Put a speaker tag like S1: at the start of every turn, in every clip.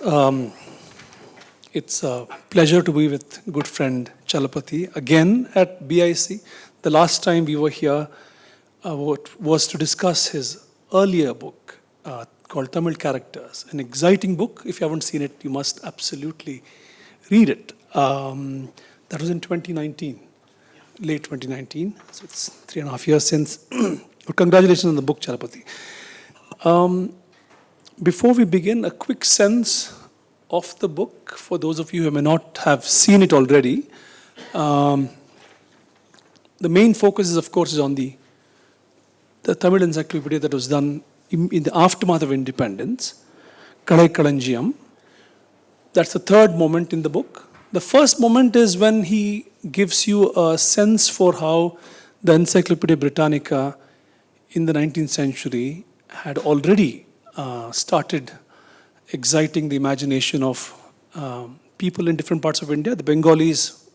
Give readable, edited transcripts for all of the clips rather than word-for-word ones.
S1: Um, it's a pleasure to be with good friend Chalapathy again at BIC. The last time we were here was to discuss his earlier book called Tamil Characters, an exciting book. If you haven't seen it, you must absolutely read it. That was in 2019, late 2019. So it's 3.5 years since. But congratulations on the book, Chalapathy. Before we begin, a quick sense of the book for those of you who may not have seen it already. The main focus is, of course, on the Tamil Encyclopedia that was done in the aftermath of independence, Kalaikkalanjiyam. That's the third moment in the book. The first moment is when he gives you a sense for how the Encyclopedia Britannica in the 19th century had already started exciting the imagination of people in different parts of India. The Bengalis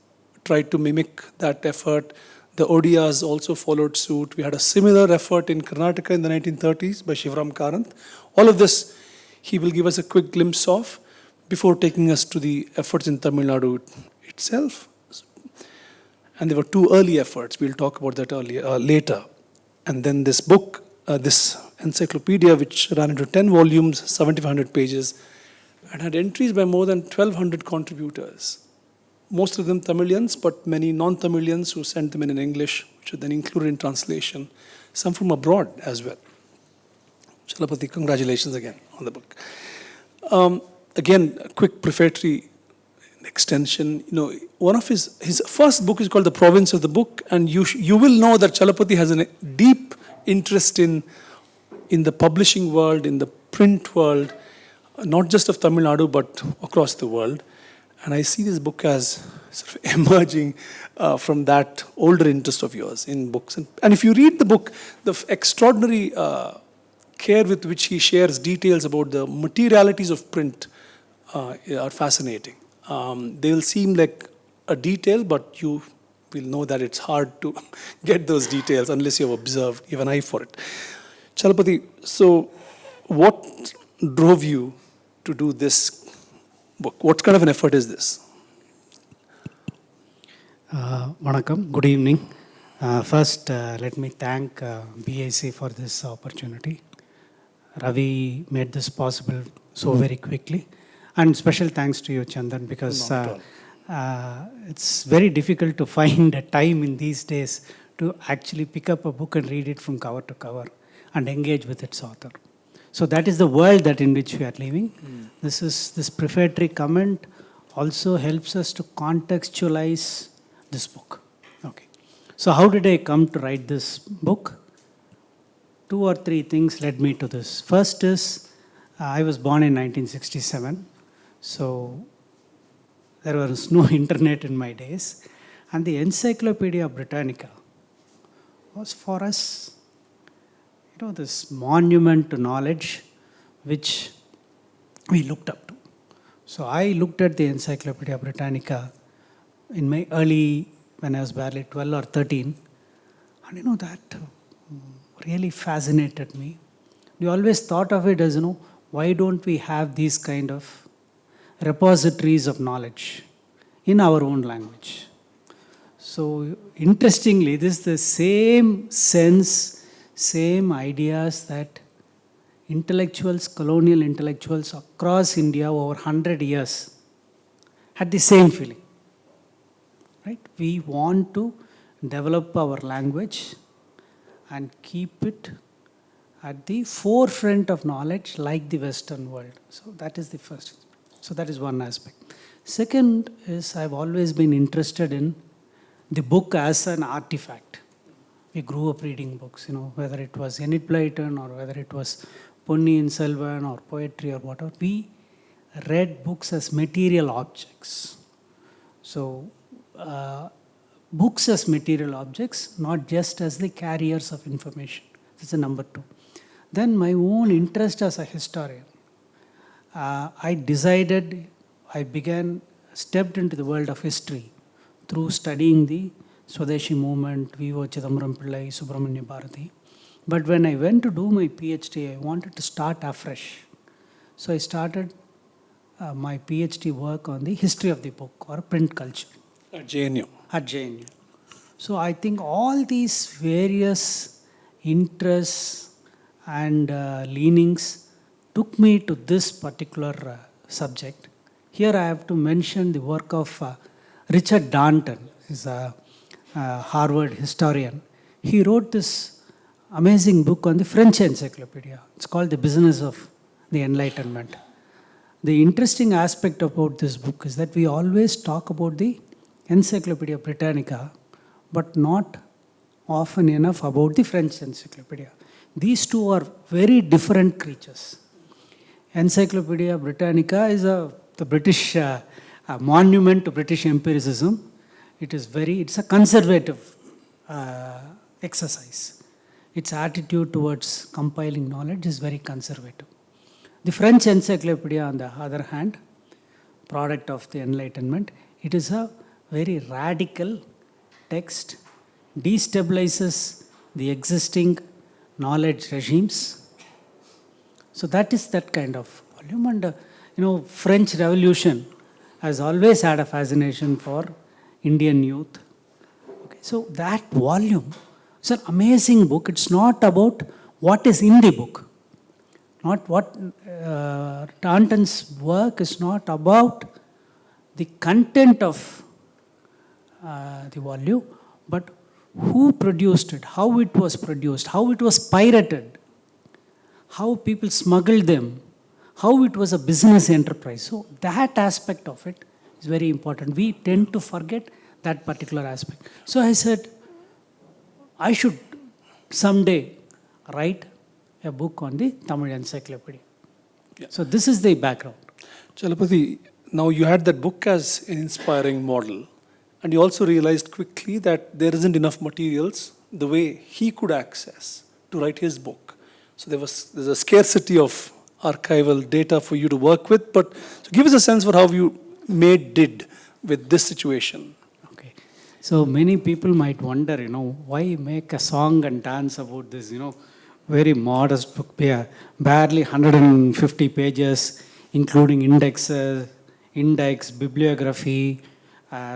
S1: tried to mimic that effort. The Odiyas also followed suit. We had a similar effort in Karnataka in the 1930s by Shivram Karanth. All of this he will give us a quick glimpse of before taking us to the efforts in Tamil Nadu itself. And there were two early efforts. We'll talk about that later. And then this book, this encyclopedia, which ran into 10 volumes, 7,500 pages, and had entries by more than 1,200 contributors. Most of them Tamilians, but many non-Tamilians who sent them in English, which were then included in translation, some from abroad as well. Chalapathy, congratulations again on the book. Again, a quick prefatory extension. One of his first book is called The Province of the Book, and you will know that Chalapathy has a deep interest in the publishing world, in the print world, not just of Tamil Nadu, but across the world. And I see this book as sort of emerging from that older interest of yours in books. And if you read the book, the extraordinary care with which he shares details about the materialities of print are fascinating. They will seem like a detail, but you will know that it's hard to get those details unless you have observed, you have an eye for it. Chalapathy, so what drove you to do this book? What kind of an effort is this?
S2: Vanakkam, good evening. First, let me thank BIC for this opportunity. Ravi made this possible so very quickly. And special thanks to you, Chandan, because it's very difficult to find a time in these days to actually pick up a book and read it from cover to cover and engage with its author. So that is the world that in which we are living. This prefatory comment also helps us to contextualize this book. Okay. So how did I come to write this book? 2 or 3 things led me to this. First is, I was born in 1967. So there was no internet in my days. And the Encyclopedia Britannica was for us, this monument to knowledge which we looked up to. So I looked at the Encyclopedia Britannica in my when I was barely 12 or 13. And that really fascinated me. We always thought of it as, why don't we have these kind of repositories of knowledge in our own language? So interestingly, this is the same sense, same ideas that intellectuals, colonial intellectuals across India over 100 years had the same feeling. Right? We want to develop our language and keep it at the forefront of knowledge like the Western world. So that is the first. So that is one aspect. Second is, I've always been interested in the book as an artifact. We grew up reading books, whether it was Enid Blyton or whether it was Ponniyin Selvan or poetry or whatever. We read books as material objects. So books as material objects, not just as the carriers of information. That's the number 2. Then my own interest as a historian. I stepped into the world of history through studying the Swadeshi movement, V.O. Chidambaram Pillai, Subramanya Bharati. But when I went to do my PhD, I wanted to start afresh. So I started my PhD work on the history of the book or print culture
S1: At JNU.
S2: at JNU. So I think all these various interests and leanings took me to this particular subject. Here I have to mention the work of Richard Darnton, is a Harvard historian. He wrote this amazing book on the French Encyclopedia. It's called The Business of the Enlightenment. The interesting aspect about this book is that we always talk about the Encyclopedia Britannica, but not often enough about the French Encyclopedia. These two are very different creatures. Encyclopedia Britannica is the British monument to British empiricism. It's a conservative exercise. Its attitude towards compiling knowledge is very conservative. The French Encyclopedia, on the other hand, product of the Enlightenment, it is a very radical text, destabilizes the existing knowledge regimes. So that is that kind of volume. And French Revolution has always had a fascination for Indian youth. Okay, so that volume is an amazing book. It's not about what is in the book. Not what Darnton's work is not about the content of the volume, but who produced it, how it was produced, how it was pirated, how people smuggled them, how it was a business enterprise. So that aspect of it is very important. We tend to forget that particular aspect. So I said, I should someday write a book on the Tamil Encyclopedia.
S1: Yeah.
S2: So this is the background.
S1: Chalapathy, now you had that book as an inspiring model, and you also realized quickly that there isn't enough materials the way he could access to write his book. So there's a scarcity of archival data for you to work with, but so give us a sense for how you did with this situation.
S2: Okay. So many people might wonder, why make a song and dance about this, very modest book, barely 150 pages, including index, bibliography,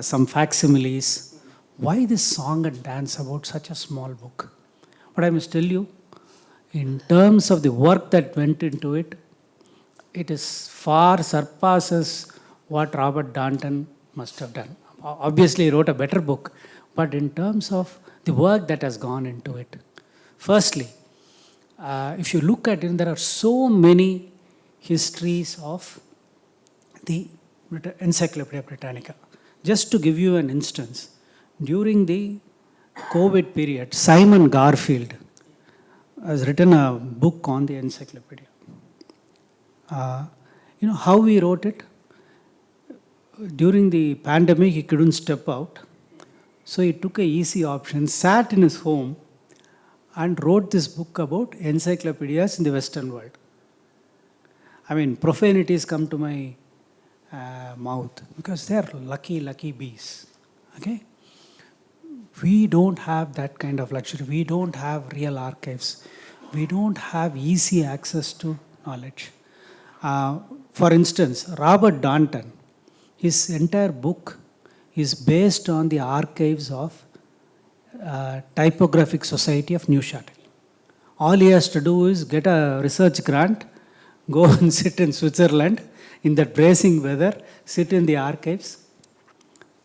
S2: some facsimiles. Why this song and dance about such a small book? But I must tell you, in terms of the work that went into it, it is far surpasses what Robert Darnton must have done. Obviously, he wrote a better book, but in terms of the work that has gone into it. Firstly, if you look at it, there are so many histories of the Encyclopedia Britannica. Just to give you an instance, during the COVID period, Simon Garfield has written a book on the encyclopedia. How he wrote it? During the pandemic, he couldn't step out. So he took an easy option, sat in his home, and wrote this book about encyclopedias in the Western world. I mean, profanities come to my mouth because they are lucky bees. Okay? We don't have that kind of luxury. We don't have real archives. We don't have easy access to knowledge. For instance, Robert Darnton, his entire book is based on the archives of Typographic Society of Neuchâtel. All he has to do is get a research grant, go and sit in Switzerland in that bracing weather, sit in the archives.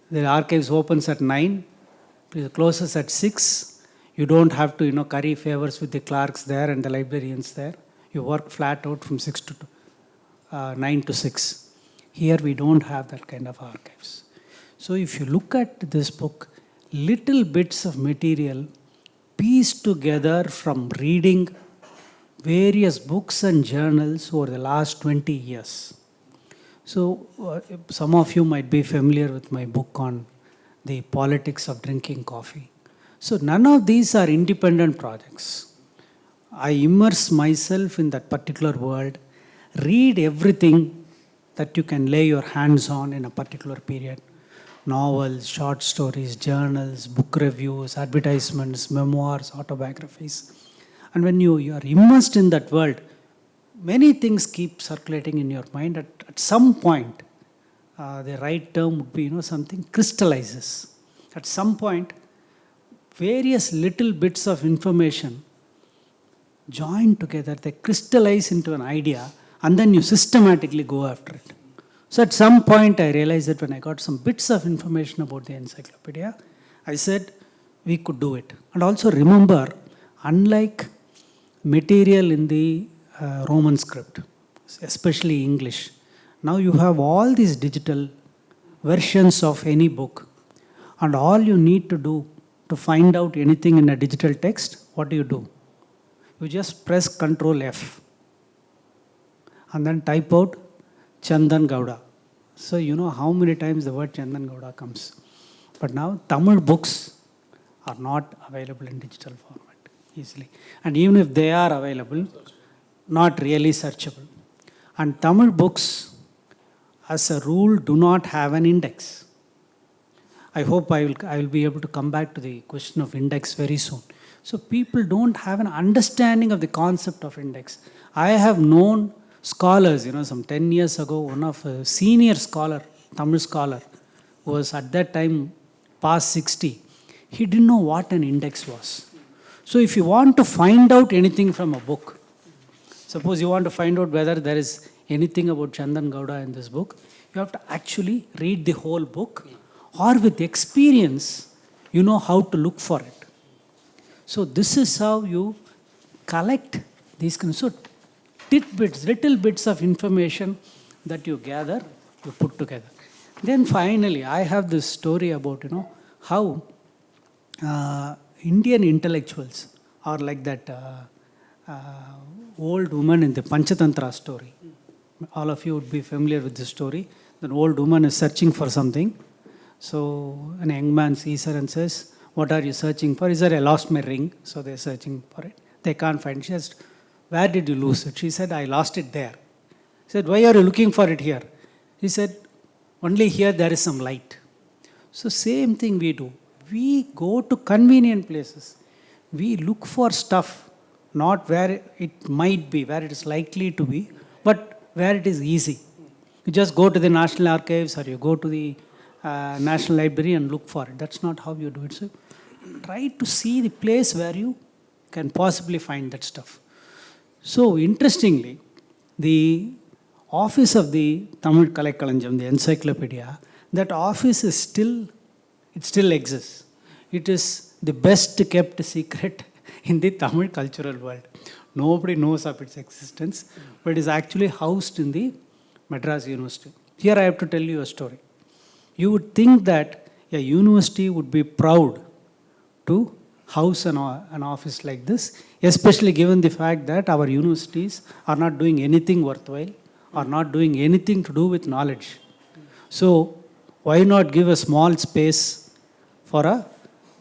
S2: The archives opens at 9, it closes at 6. You don't have to, curry favors with the clerks there and the librarians there. You work flat out from 9 to 6. Here we don't have that kind of archives. So if you look at this book, little bits of material pieced together from reading various books and journals over the last 20 years. So some of you might be familiar with my book on the politics of drinking coffee. So none of these are independent projects. I immerse myself in that particular world, read everything that you can lay your hands on in a particular period. Novels, short stories, journals, book reviews, advertisements, memoirs, autobiographies. And when you are immersed in that world, many things keep circulating in your mind. At some point, the right term would be, something crystallizes. At some point, various little bits of information joined together, they crystallize into an idea, and then you systematically go after it. So at some point, I realized that when I got some bits of information about the encyclopedia, I said we could do it. And also remember, unlike material in the Roman script, especially English, now you have all these digital versions of any book, and all you need to do to find out anything in a digital text, what do? You just press Ctrl F and then type out Chandan Gowda. So you know how many times the word Chandan Gowda comes. But now Tamil books are not available in digital format easily. And even if they are available, not really searchable. And Tamil books, as a rule, do not have an index. I hope I will be able to come back to the question of index very soon. So people don't have an understanding of the concept of index. I have known scholars, some 10 years ago, one of a senior scholar, Tamil scholar, who was at that time past 60, he didn't know what an index was. So if you want to find out anything from a book, suppose you want to find out whether there is anything about Chandan Gowda in this book, you have to actually read the whole book, or with experience, you know how to look for it. So this is how you collect these kinds of tidbits, little bits of information that you gather, you put together. Then finally, I have this story about, how Indian intellectuals are like that old woman in the Panchatantra story. All of you would be familiar with this story. An old woman is searching for something. So a young man sees her and says, "What are you searching for?" He said, "I lost my ring." So they're searching for it. They can't find it. She says, "Where did you lose it?" She said, "I lost it there." He said, "Why are you looking for it here?" He said, "Only here there is some light." So same thing we do. We go to convenient places. We look for stuff, not where it might be, where it is likely to be, but where it is easy. You just go to the National Archives or you go to the National Library and look for it. That's not how you do it. So try to see the place where you can possibly find that stuff. So interestingly, the office of the Tamil Kalaikkalanjiyam, the Encyclopedia, that office is still exists. It is the best kept secret in the Tamil cultural world. Nobody knows of its existence, but it is actually housed in the Madras University. Here I have to tell you a story. You would think that a university would be proud to house an office like this, especially given the fact that our universities are not doing anything worthwhile, or not doing anything to do with knowledge. So why not give a small space for a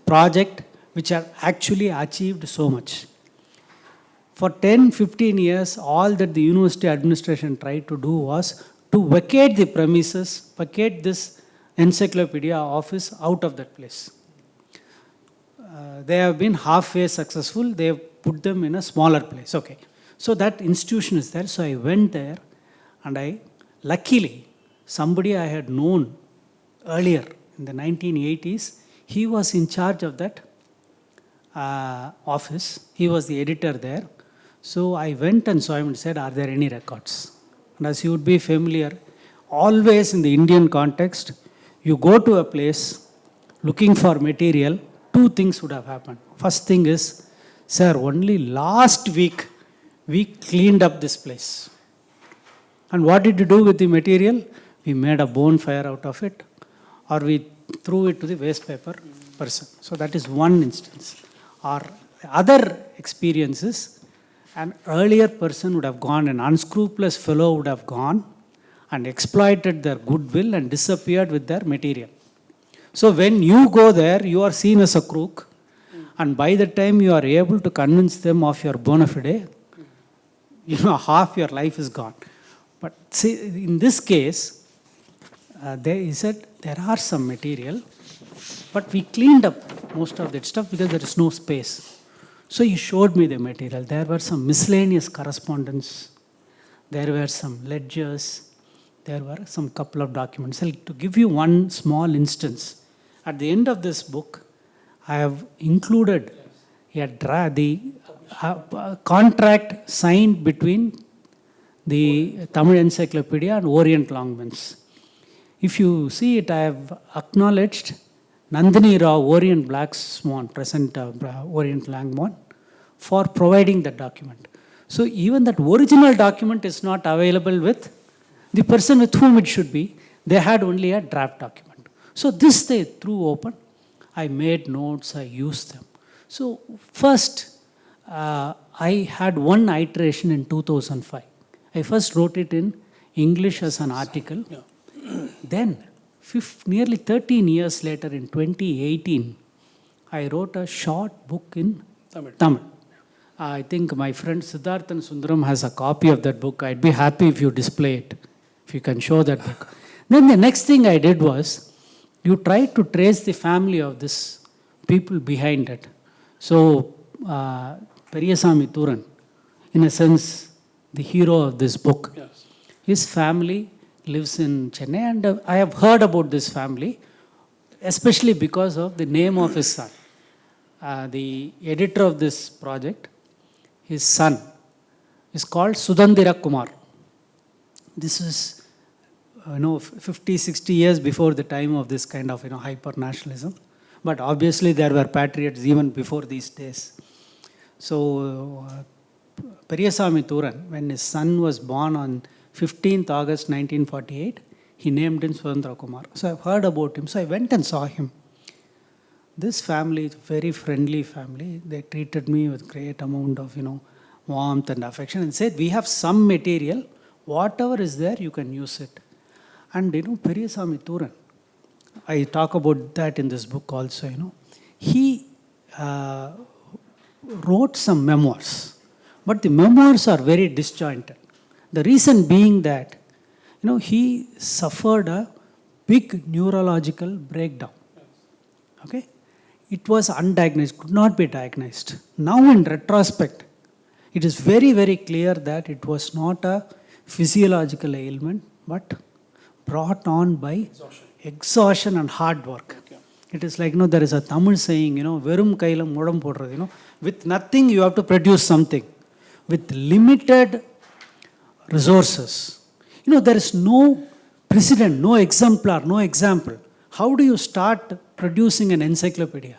S2: project which have actually achieved so much? For 10-15 years, all that the university administration tried to do was to vacate the premises, vacate this encyclopedia office out of that place. They have been halfway successful. They have put them in a smaller place. Okay. So that institution is there. So I went there, and luckily, somebody I had known earlier in the 1980s, he was in charge of that office. He was the editor there. So I went and saw him and said, "Are there any records?" And as you would be familiar, always in the Indian context, you go to a place looking for material, two things would have happened. First thing is, "Sir, only last week we cleaned up this place." And what did you do with the material? We made a bonfire out of it, or we threw it to the waste paper person. So that is one instance. Or other experiences, an earlier person would have gone, an unscrupulous fellow would have gone and exploited their goodwill and disappeared with their material. So when you go there, you are seen as a crook, and by the time you are able to convince them of your bona fide, half your life is gone. But see, in this case, he said, there are some material, but we cleaned up most of that stuff because there is no space. So he showed me the material. There were some miscellaneous correspondence. there were some ledgers, there were some couple of documents. To give you one small instance, at the end of this book, I have included the contract signed between the Tamil Encyclopedia and Orient Longmans. If you see it, I have acknowledged Nandini Rao, Orient Black Swan, present Orient Longman, for providing that document. So even that original document is not available with the person with whom it should be. They had only a draft document. So this they threw open. I made notes, I used them. So first, I had one iteration in 2005. I first wrote it in English as an article.
S1: Yeah.
S2: Then, nearly 13 years later, in 2018, I wrote a short book in Tamil. I think my friend Siddharthan Sundaram has a copy of that book. I'd be happy if you display it, if you can show that book. Then the next thing I did was, you try to trace the family of this people behind it. So, Periyasamy Thuran, in a sense, the hero of this book,
S1: Yes.
S2: his family lives in Chennai, and I have heard about this family, especially because of the name of his son. The editor of this project, his son, is called Sudandira Kumar. This is, 50, 60 years before the time of this kind of, hyper-nationalism. But obviously there were patriots even before these days. So, Periyasamy Thuran, when his son was born on 15th August 1948, he named him Sudandira Kumar. So I've heard about him. So I went and saw him. This family is a very friendly family. They treated me with great amount of, warmth and affection, and said, we have some material, whatever is there, you can use it. And, Periyasamy Thuran, I talk about that in this book also, he wrote some memoirs. But the memoirs are very disjointed. The reason being that, he suffered a big neurological breakdown. Okay? It was undiagnosed, could not be diagnosed. Now in retrospect, it is very, very clear that it was not a physiological ailment, but brought on by exhaustion and hard work. Okay. It is like, there is a Tamil saying, verum kailam modam podradhu, with nothing you have to produce something. With limited resources. There is no precedent, no exemplar, no example. How do you start producing an encyclopedia?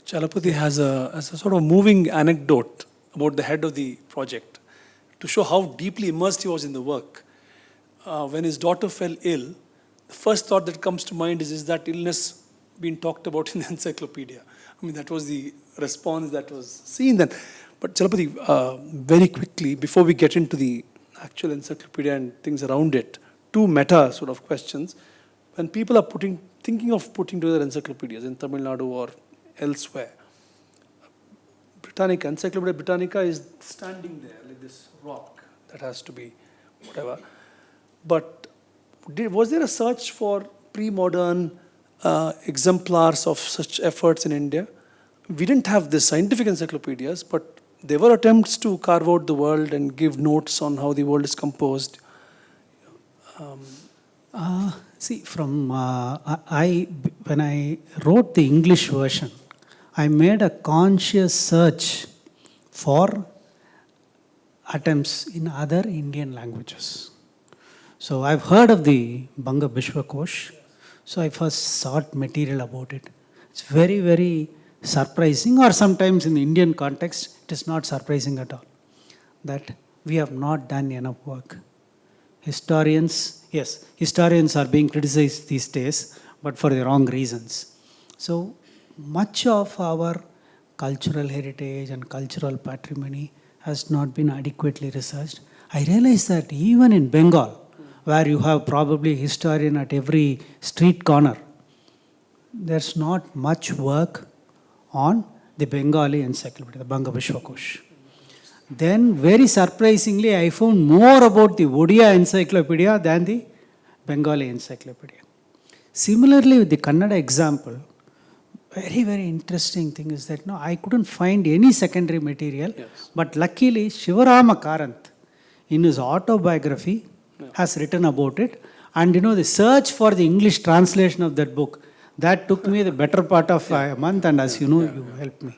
S1: Chalapathy has a sort of moving anecdote about the head of the project to show how deeply immersed he was in the work. When his daughter fell ill, the first thought that comes to mind is that illness being talked about in the encyclopedia? That was the response that was seen then. But Chalapathy, very quickly, before we get into the actual encyclopedia and things around it, two meta sort of questions. When people are thinking of putting together encyclopedias in Tamil Nadu or elsewhere, Encyclopedia Britannica is standing there like this rock that has to be whatever. But was there a search for pre-modern exemplars of such efforts in India? We didn't have the scientific encyclopedias, but there were attempts to carve out the world and give notes on how the world is composed.
S2: When I wrote the English version, I made a conscious search for attempts in other Indian languages. So I've heard of the Banga Bishwakosh, so I first sought material about it. It's very, very surprising, or sometimes in the Indian context, it is not surprising at all, that we have not done enough work. Historians are being criticized these days, but for the wrong reasons. So much of our cultural heritage and cultural patrimony has not been adequately researched. I realize that even in Bengal, where you have probably a historian at every street corner, there's not much work on the Bengali encyclopedia, the Banga Bishwakosh. Then, very surprisingly, I found more about the Odia encyclopedia than the Bengali encyclopedia. Similarly, with the Kannada example, very, very interesting thing is that I couldn't find any secondary material, yes. But luckily, Shivarama Karanth, in his autobiography, has written about it. And the search for the English translation of that book, that took me the better part of a month, and as you know, you helped me.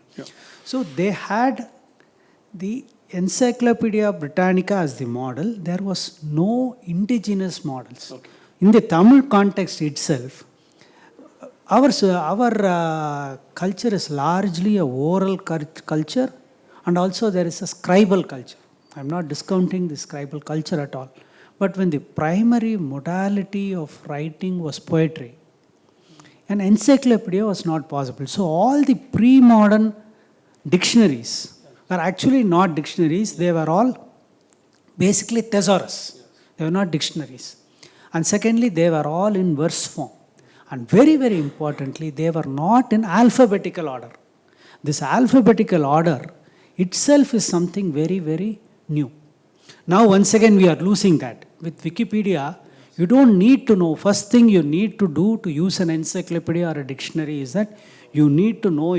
S2: So they had the Encyclopedia Britannica as the model. There was no indigenous models. In the Tamil context itself, our culture is largely a oral culture, and also there is a scribal culture. I'm not discounting the scribal culture at all. But when the primary modality of writing was poetry, an encyclopedia was not possible. So all the pre-modern dictionaries were actually not dictionaries. They were all basically thesaurus. They were not dictionaries. And secondly, they were all in verse form. And very, very importantly, they were not in alphabetical order. This alphabetical order itself is something very, very new. Now, once again, we are losing that. With Wikipedia, you don't need to know. First thing you need to do to use an encyclopedia or a dictionary is that you need to know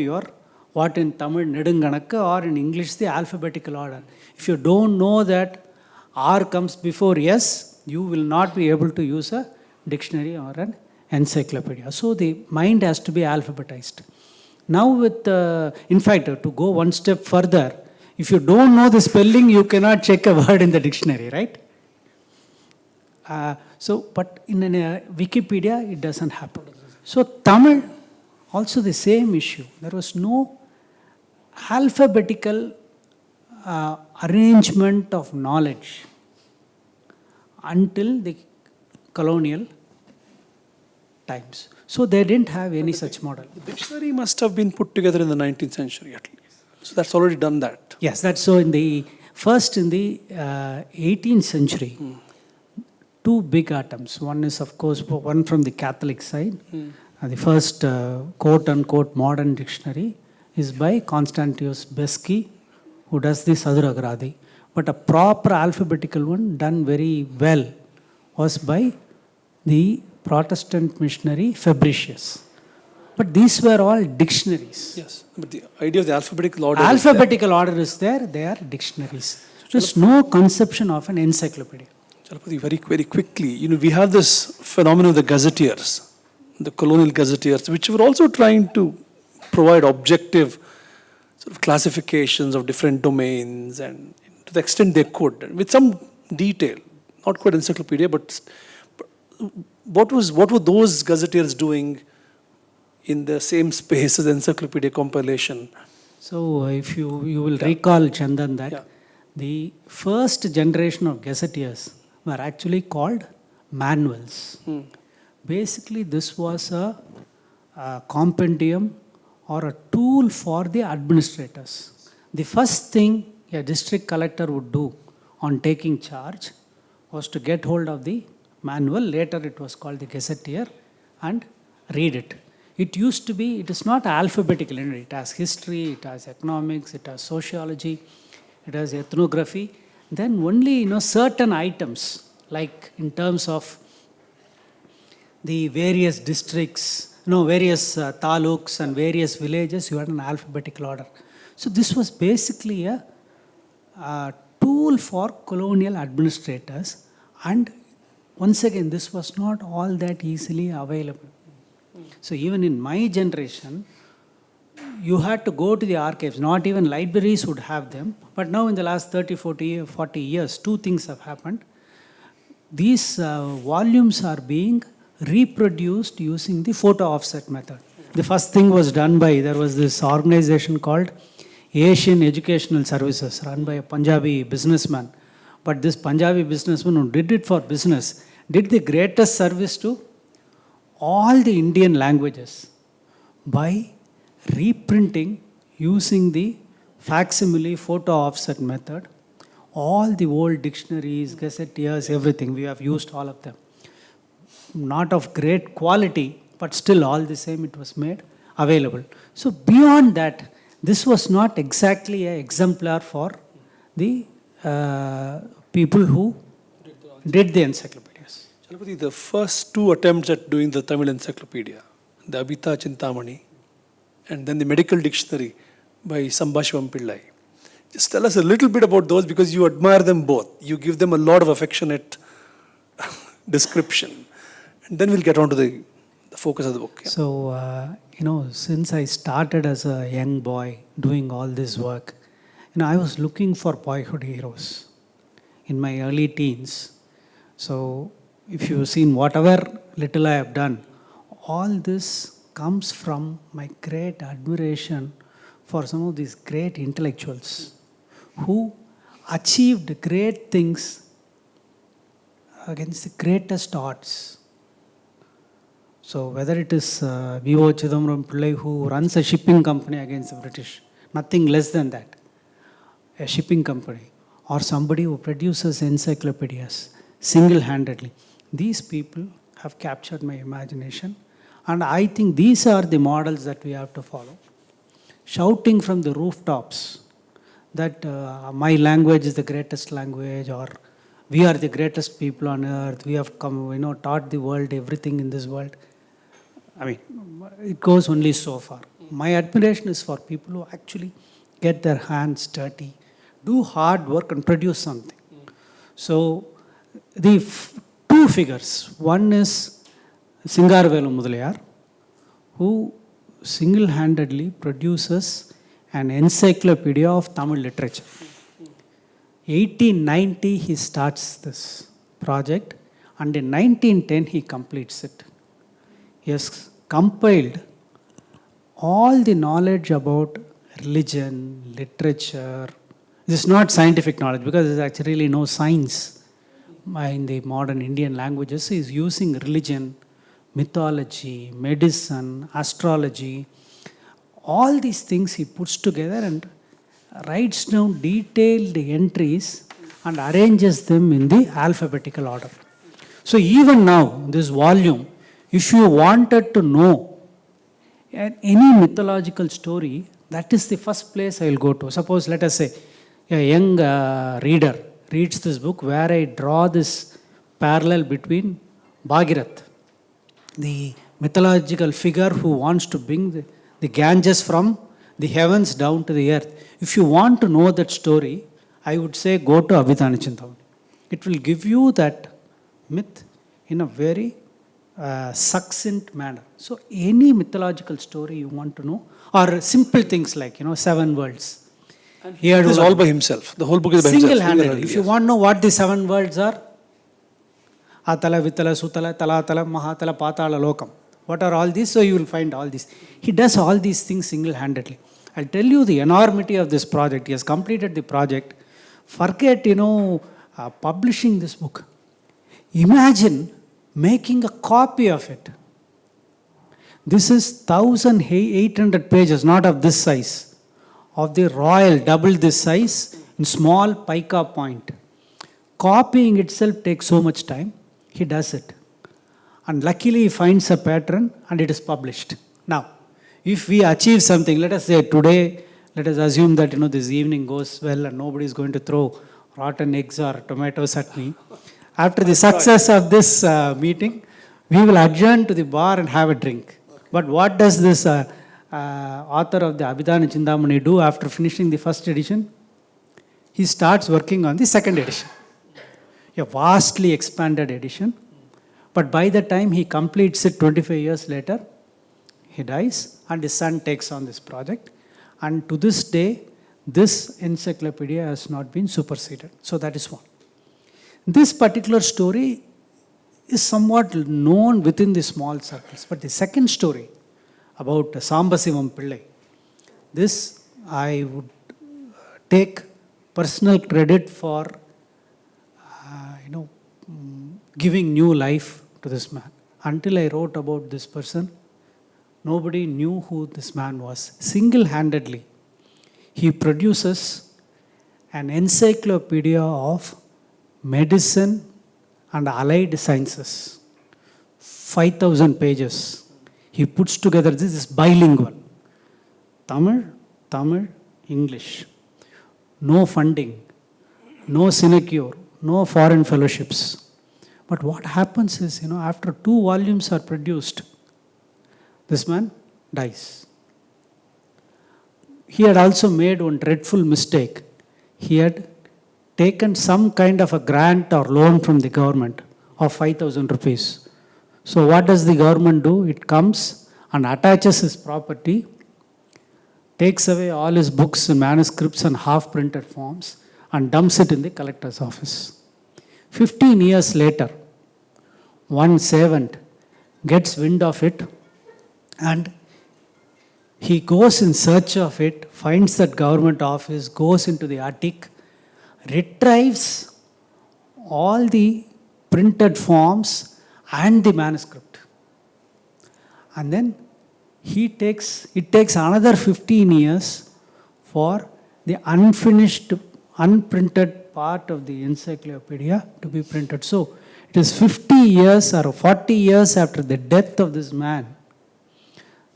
S2: what in Tamil Nedunganakku or in English the alphabetical order. If you don't know that R comes before S, you will not be able to use a dictionary or an encyclopedia. So the mind has to be alphabetized. Now in fact, to go one step further, if you don't know the spelling, you cannot check a word in the dictionary, right? But in Wikipedia, it doesn't happen. So Tamil, also the same issue. There was no alphabetical arrangement of knowledge until the colonial times. So they didn't have any such model.
S1: The dictionary must have been put together in the 19th century at least. So that's already done that.
S2: Yes, that's so. In the 18th century, two big atoms. One is, of course, one from the Catholic side. The first quote-unquote modern dictionary is by Constantius Besky, who does the Saduragradi. But a proper alphabetical one done very well was by the Protestant missionary Fabricius. But these were all dictionaries.
S1: Yes, but the idea of the alphabetical order
S2: order is there, they are dictionaries. There's no conception of an encyclopedia.
S1: Chalapathy, very, very quickly, we have this phenomenon of the gazetteers, the colonial gazetteers, which were also trying to provide objective sort of classifications of different domains, and to the extent they could, with some detail, not quite encyclopedia, but what were those gazetteers doing in the same space as Encyclopedia Compilation?
S2: So if you will recall, Chandan, that the first generation of gazetteers were actually called manuals. Basically, this was a compendium or a tool for the administrators. The first thing a district collector would do on taking charge was to get hold of the manual. Later it was called the gazetteer, and read it. It used to be, it is not alphabetical. It has history, it has economics, it has sociology, it has ethnography. Then only certain items, like in terms of the various districts, various taluks and various villages, you had an alphabetical order. So this was basically a tool for colonial administrators, and once again, this was not all that easily available. So even in my generation, you had to go to the archives. Not even libraries would have them. But now in the last 30, 40 years, two things have happened. These volumes are being reproduced using the photo offset method. The first thing was done by, there was this organization called Asian Educational Services, run by a Punjabi businessman. But this Punjabi businessman who did it for business did the greatest service to all the Indian languages by reprinting using the facsimile photo offset method all the old dictionaries, gazetteers, everything. We have used all of them. Not of great quality, but still all the same it was made available. So beyond that, this was not exactly an exemplar for the people who did the encyclopedias.
S1: Chalapathy, the first two attempts at doing the Tamil Encyclopedia, the Abhita Chintamani, and then the medical dictionary by Sambashivam Pillai, Just tell us a little bit about those, because you admire them both. You give them a lot of affectionate description. And then we'll get on to the focus of the book. Yeah.
S2: So, since I started as a young boy doing all this work, I was looking for boyhood heroes in my early teens. So, if you've seen whatever little I have done, all this comes from my great admiration for some of these great intellectuals who achieved great things against the greatest odds. So whether it is V.O. Chidambaram Pillai, who runs a shipping company against the British, nothing less than that, a shipping company, or somebody who produces encyclopedias single-handedly. These people have captured my imagination, and I think these are the models that we have to follow. Shouting from the rooftops that my language is the greatest language, or we are the greatest people on earth, we have come, taught the world everything in this world. I mean, it goes only so far. My admiration is for people who actually get their hands dirty, do hard work and produce something. So, the two figures. One is Singarvelu Mudaliyar, who single-handedly produces an encyclopedia of Tamil literature. 1890 he starts this project, and in 1910 he completes it. He has compiled all the knowledge about religion, literature. This is not scientific knowledge, because there is actually no science in the modern Indian languages. He is using religion, mythology, medicine, astrology. All these things he puts together and writes down detailed entries and arranges them in the alphabetical order. So even now, this volume, if you wanted to know any mythological story, that is the first place I will go to. Suppose, let us say, a young reader reads this book where I draw this parallel between Bhagirath, the mythological figure who wants to bring the Ganges from the heavens down to the earth. If you want to know that story, I would say go to Abhidhana Chintamani. It will give you that myth in a very succinct manner. So any mythological story you want to know, or simple things like, 7 worlds.
S1: He had this all by himself. The whole book is by himself.
S2: Single-handedly. If you want to know what the 7 words are, Atala, Vitala, Sutala, Talatala, Mahatala, Patala, Lokam. What are all these? So you will find all these. He does all these things single-handedly. I'll tell you the enormity of this project. He has completed the project. Forget, publishing this book. Imagine making a copy of it. This is 1,800 pages, not of this size, of the royal, double this size, in small pica point. Copying itself takes so much time. He does it. And luckily he finds a pattern and it is published. Now, if we achieve something, let us say today, let us assume that this evening goes well and nobody is going to throw rotten eggs or tomatoes at me. After the success of this meeting, we will adjourn to the bar and have a drink. But what does this author of the Abhidhana Chintamani do after finishing the first edition? He starts working on the second edition, a vastly expanded edition. But by the time he completes it 25 years later, he dies and his son takes on this project. And to this day, this encyclopedia has not been superseded. So that is one. This particular story is somewhat known within the small circles. But the second story about Sambasivam Pillai, this I would take personal credit for, giving new life to this man. Until I wrote about this person, nobody knew who this man was. Single-handedly, he produces an encyclopedia of medicine and allied sciences. 5,000 pages. He puts together, this is bilingual. Tamil, English. No funding, no sinecure, no foreign fellowships. But what happens is, after 2 volumes are produced, this man dies. He had also made one dreadful mistake. he had taken some kind of a grant or loan from the government of 5,000 rupees. So what does the government do? It comes and attaches his property, takes away all his books and manuscripts and half-printed forms and dumps it in the collector's office. 15 years later, one servant gets wind of it and he goes in search of it, finds that government office, goes into the attic, retrieves all the printed forms and the manuscript. And then it takes another 15 years for the unfinished, unprinted part of the encyclopedia to be printed. So it is 50 years or 40 years after the death of this man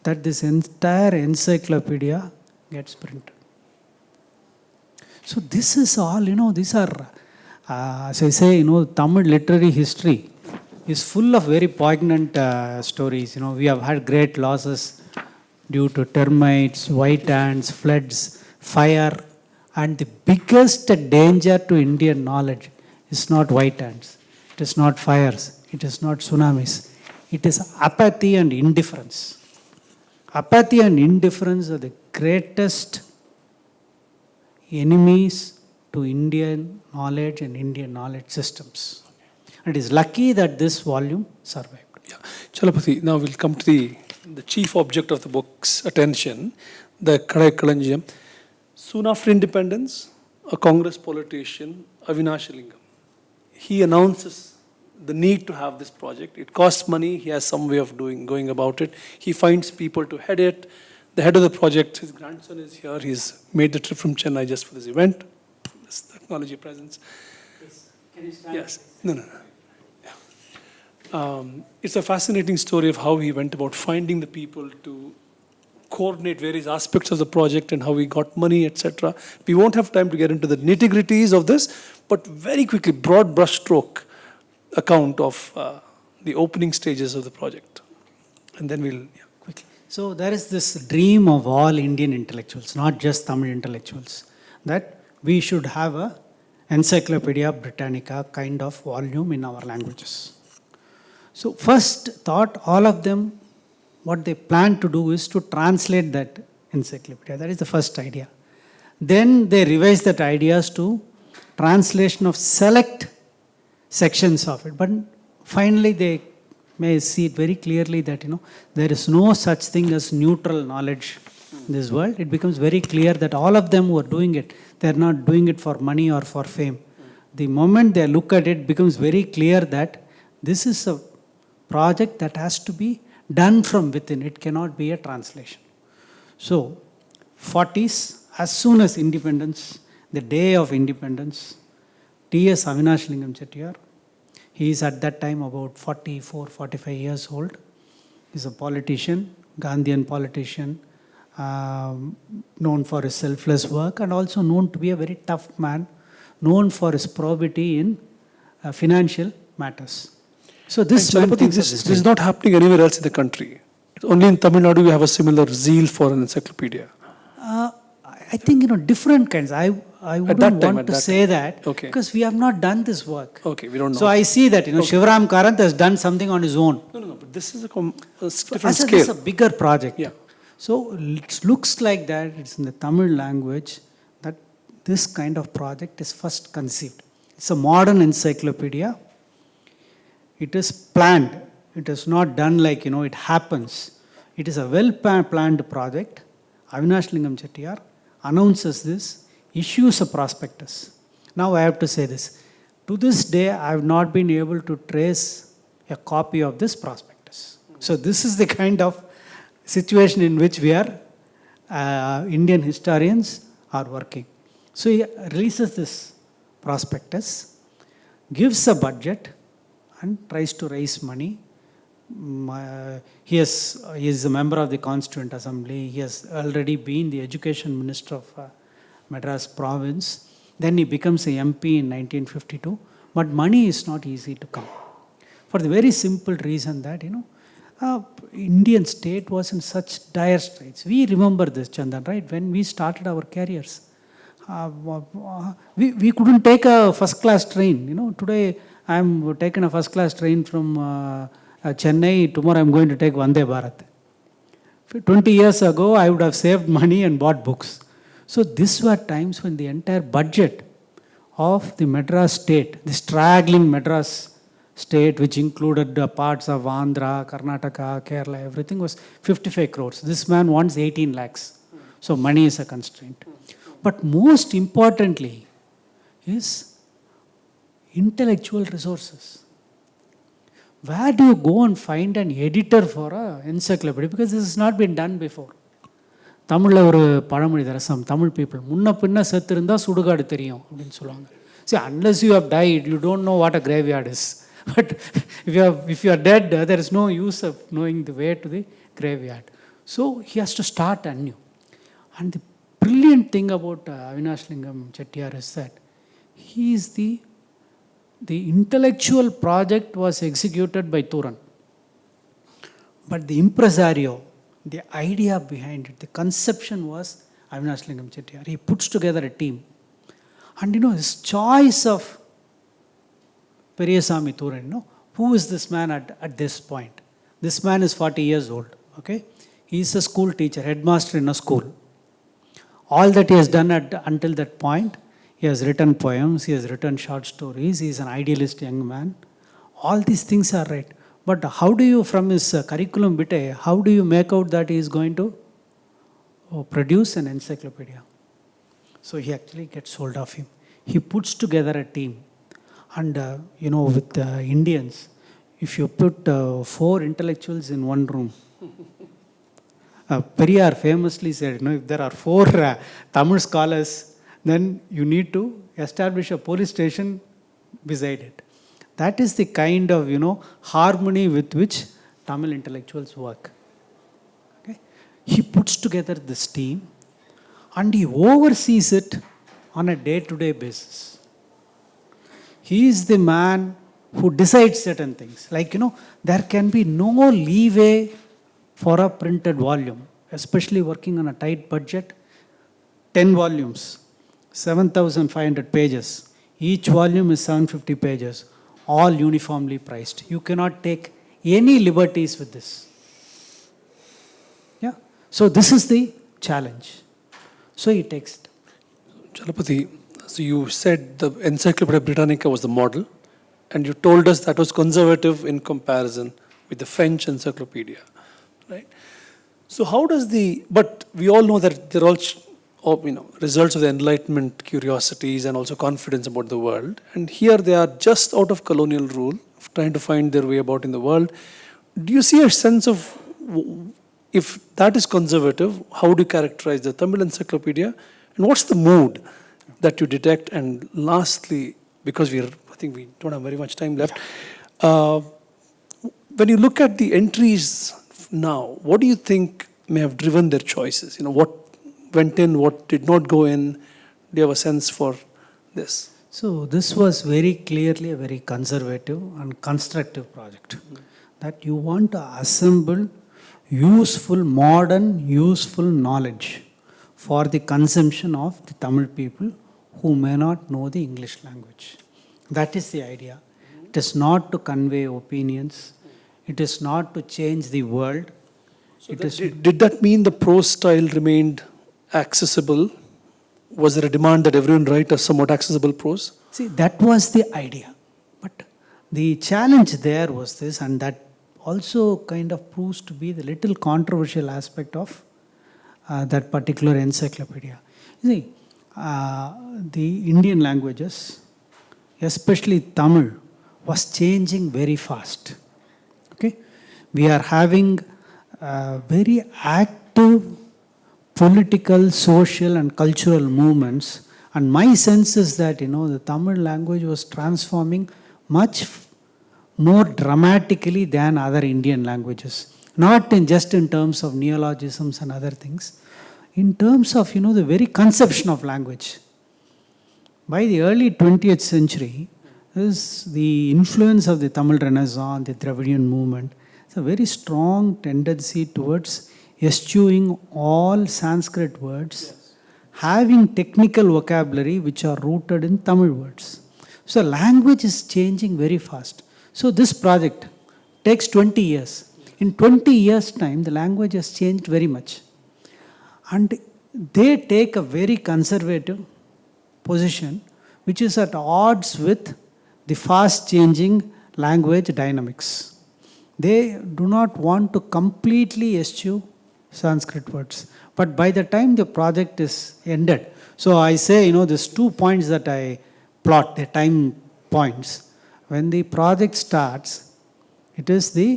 S2: that this entire encyclopedia gets printed. So this is all, these are, as I say, Tamil literary history is full of very poignant stories. We have had great losses due to termites, white ants, floods, fire, and the biggest danger to Indian knowledge is not white ants, it is not fires, it is not tsunamis, it is apathy and indifference. Apathy and indifference are the greatest enemies to Indian knowledge and Indian knowledge systems. And it is lucky that this volume survived.
S1: Yeah. Chalapathy, now we'll come to the chief object of the book's attention, the Kalaikkalanjiyam. Soon after independence, a Congress politician, Avinashalingam, he announces the need to have this project. It costs money, he has some way of going about it. He finds people to head it. The head of the project, his grandson is here. He's made the trip from Chennai just for this event. This technology presence.
S2: Yes. Can you stand?
S1: Yes. No. Yeah. It's a fascinating story of how he went about finding the people to coordinate various aspects of the project and how he got money, etc. We won't have time to get into the nitty-gritties of this, but very quickly, broad brushstroke account of the opening stages of the project. And then we'll... Yeah.
S2: Quickly. So there is this dream of all Indian intellectuals, not just Tamil intellectuals, that we should have a Encyclopedia Britannica kind of volume in our languages. So first thought, all of them, what they plan to do is to translate that encyclopedia. That is the first idea. Then they revise that ideas to translation of select sections of it. But finally they may see it very clearly that there is no such thing as neutral knowledge in this world. It becomes very clear that all of them who are doing it, they are not doing it for money or for fame. The moment they look at it, becomes very clear that this is a project that has to be done from within. It cannot be a translation. So 40s, as soon as independence, the day of independence, T.S. Avinashalingam Chettiar, he is at that time about 44, 45 years old. He's a politician, Gandhian politician, known for his selfless work and also known to be a very tough man, known for his probity in financial matters. So this
S1: is not happening anywhere else in the country. Only in Tamil Nadu we have a similar zeal for an encyclopedia.
S2: I think different kinds. I wouldn't want to say that because we have not done this work.
S1: Okay, we don't know.
S2: So I see that Shivaram Karanth has done something on his own.
S1: No. But this is a different scale.
S2: This is a bigger project.
S1: Yeah.
S2: So it looks like that it's in the Tamil language that this kind of project is first conceived. It's a modern encyclopedia. It is planned. It is not done like, it happens. It is a well-planned project. Avinashalingam Chettiar announces this, issues a prospectus. Now I have to say this. To this day, I have not been able to trace a copy of this prospectus. So this is the kind of situation in which we are, Indian historians are working. So he releases this prospectus, gives a budget, and tries to raise money. He is a member of the Constituent Assembly. He has already been the Education Minister of Madras Province. Then he becomes a MP in 1952. But money is not easy to come. For the very simple reason that, Indian state was in such dire straits. We remember this, Chandan, right? When we started our careers, we couldn't take a first class train. You know, today I'm taking a first class train from Chennai. Tomorrow I'm going to take Vande Bharat. 20 years ago, I would have saved money and bought books. So these were times when the entire budget of the Madras state, the straggling Madras state, which included parts of Andhra, Karnataka, Kerala, everything was 55 crores. This man wants 18 lakhs. So money is a constraint. But most importantly is intellectual resources. Where do you go and find an editor for an encyclopedia? Because this has not been done before. தமிழில் ஒரு பழமொழி தரசம் Tamil people முன்ன பின்ன செத்து இருந்தால் சுடுகாடு தெரியும் அப்படின்னு சொல்லுவாங்க. See, unless you have died, you don't know what a graveyard is. But if you are dead, there is no use of knowing the way to the graveyard. So he has to start anew. And the brilliant thing about Avinash Lingam Chettiar is that he is the intellectual project was executed by Thuran. But the impresario, the idea behind it, the conception was Avinash Lingam Chettiar. He puts together a team. And you know, his choice of Periyasamy Thuran, you know, who is this man at this point? This man is 40 years old, okay? He is a school teacher, headmaster in a school. All that he has done until that point, he has written poems, he has written short stories, he is an idealist young man. All these things are right. But how do you, from his curriculum vitae, how do you make out that he is going to produce an encyclopedia? So he actually gets hold of him. He puts together a team. And, you know, with Indians, if you put 4 intellectuals in one room, Periyar famously said, you know, if there are 4 Tamil scholars, then you need to establish a police station beside it. That is the kind of, you know, harmony with which Tamil intellectuals work. Okay? He puts together this team and he oversees it on a day-to-day basis. He is the man who decides certain things. Like, you know, there can be no leeway for a printed volume, especially working on a tight budget. 10 volumes, 7,500 pages. Each volume is 750 pages, all uniformly priced. You cannot take any liberties with this. Yeah. So this is the challenge. So he takes it.
S1: Chalapathy, so you said the Encyclopedia Britannica was the model, and you told us that was conservative in comparison with the French encyclopedia, right? So how does but we all know that they're all, you know, results of the Enlightenment curiosities and also confidence about the world, and here they are just out of colonial rule, trying to find their way about in the world. Do you see a sense of, if that is conservative, how do you characterize the Tamil Encyclopedia, and what's the mood that you detect? And lastly, because I think we don't have very much time left, when you look at the entries now, what do you think may have driven their choices? You know, what went in, what did not go in? Do you have a sense for this?
S2: So this was very clearly a very conservative and constructive project. That you want to assemble useful, modern, useful knowledge for the consumption of the Tamil people who may not know the English language. That is the idea. It is not to convey opinions. It is not to change the world.
S1: So did that mean the prose style remained accessible? Was there a demand that everyone write a somewhat accessible prose?
S2: See, that was the idea. But the challenge there was this, and that also kind of proves to be the little controversial aspect of that particular encyclopedia. You see, the Indian languages, especially Tamil, was changing very fast. Okay? We are having very active political, social and cultural movements, and my sense is that, you know, the Tamil language was transforming much more dramatically than other Indian languages. Not just in terms of neologisms and other things, in terms of, you know, the very conception of language. By the early 20th century, is the influence of the Tamil Renaissance, the Dravidian movement. It's a very strong tendency towards eschewing all Sanskrit words, having technical vocabulary which are rooted in Tamil words. So language is changing very fast. So this project takes 20 years. In 20 years' time, the language has changed very much. And they take a very conservative position which is at odds with the fast changing language dynamics. They do not want to completely eschew Sanskrit words. But by the time the project is ended, so I say, there's 2 points that I plot, the time points. When the project starts, it is the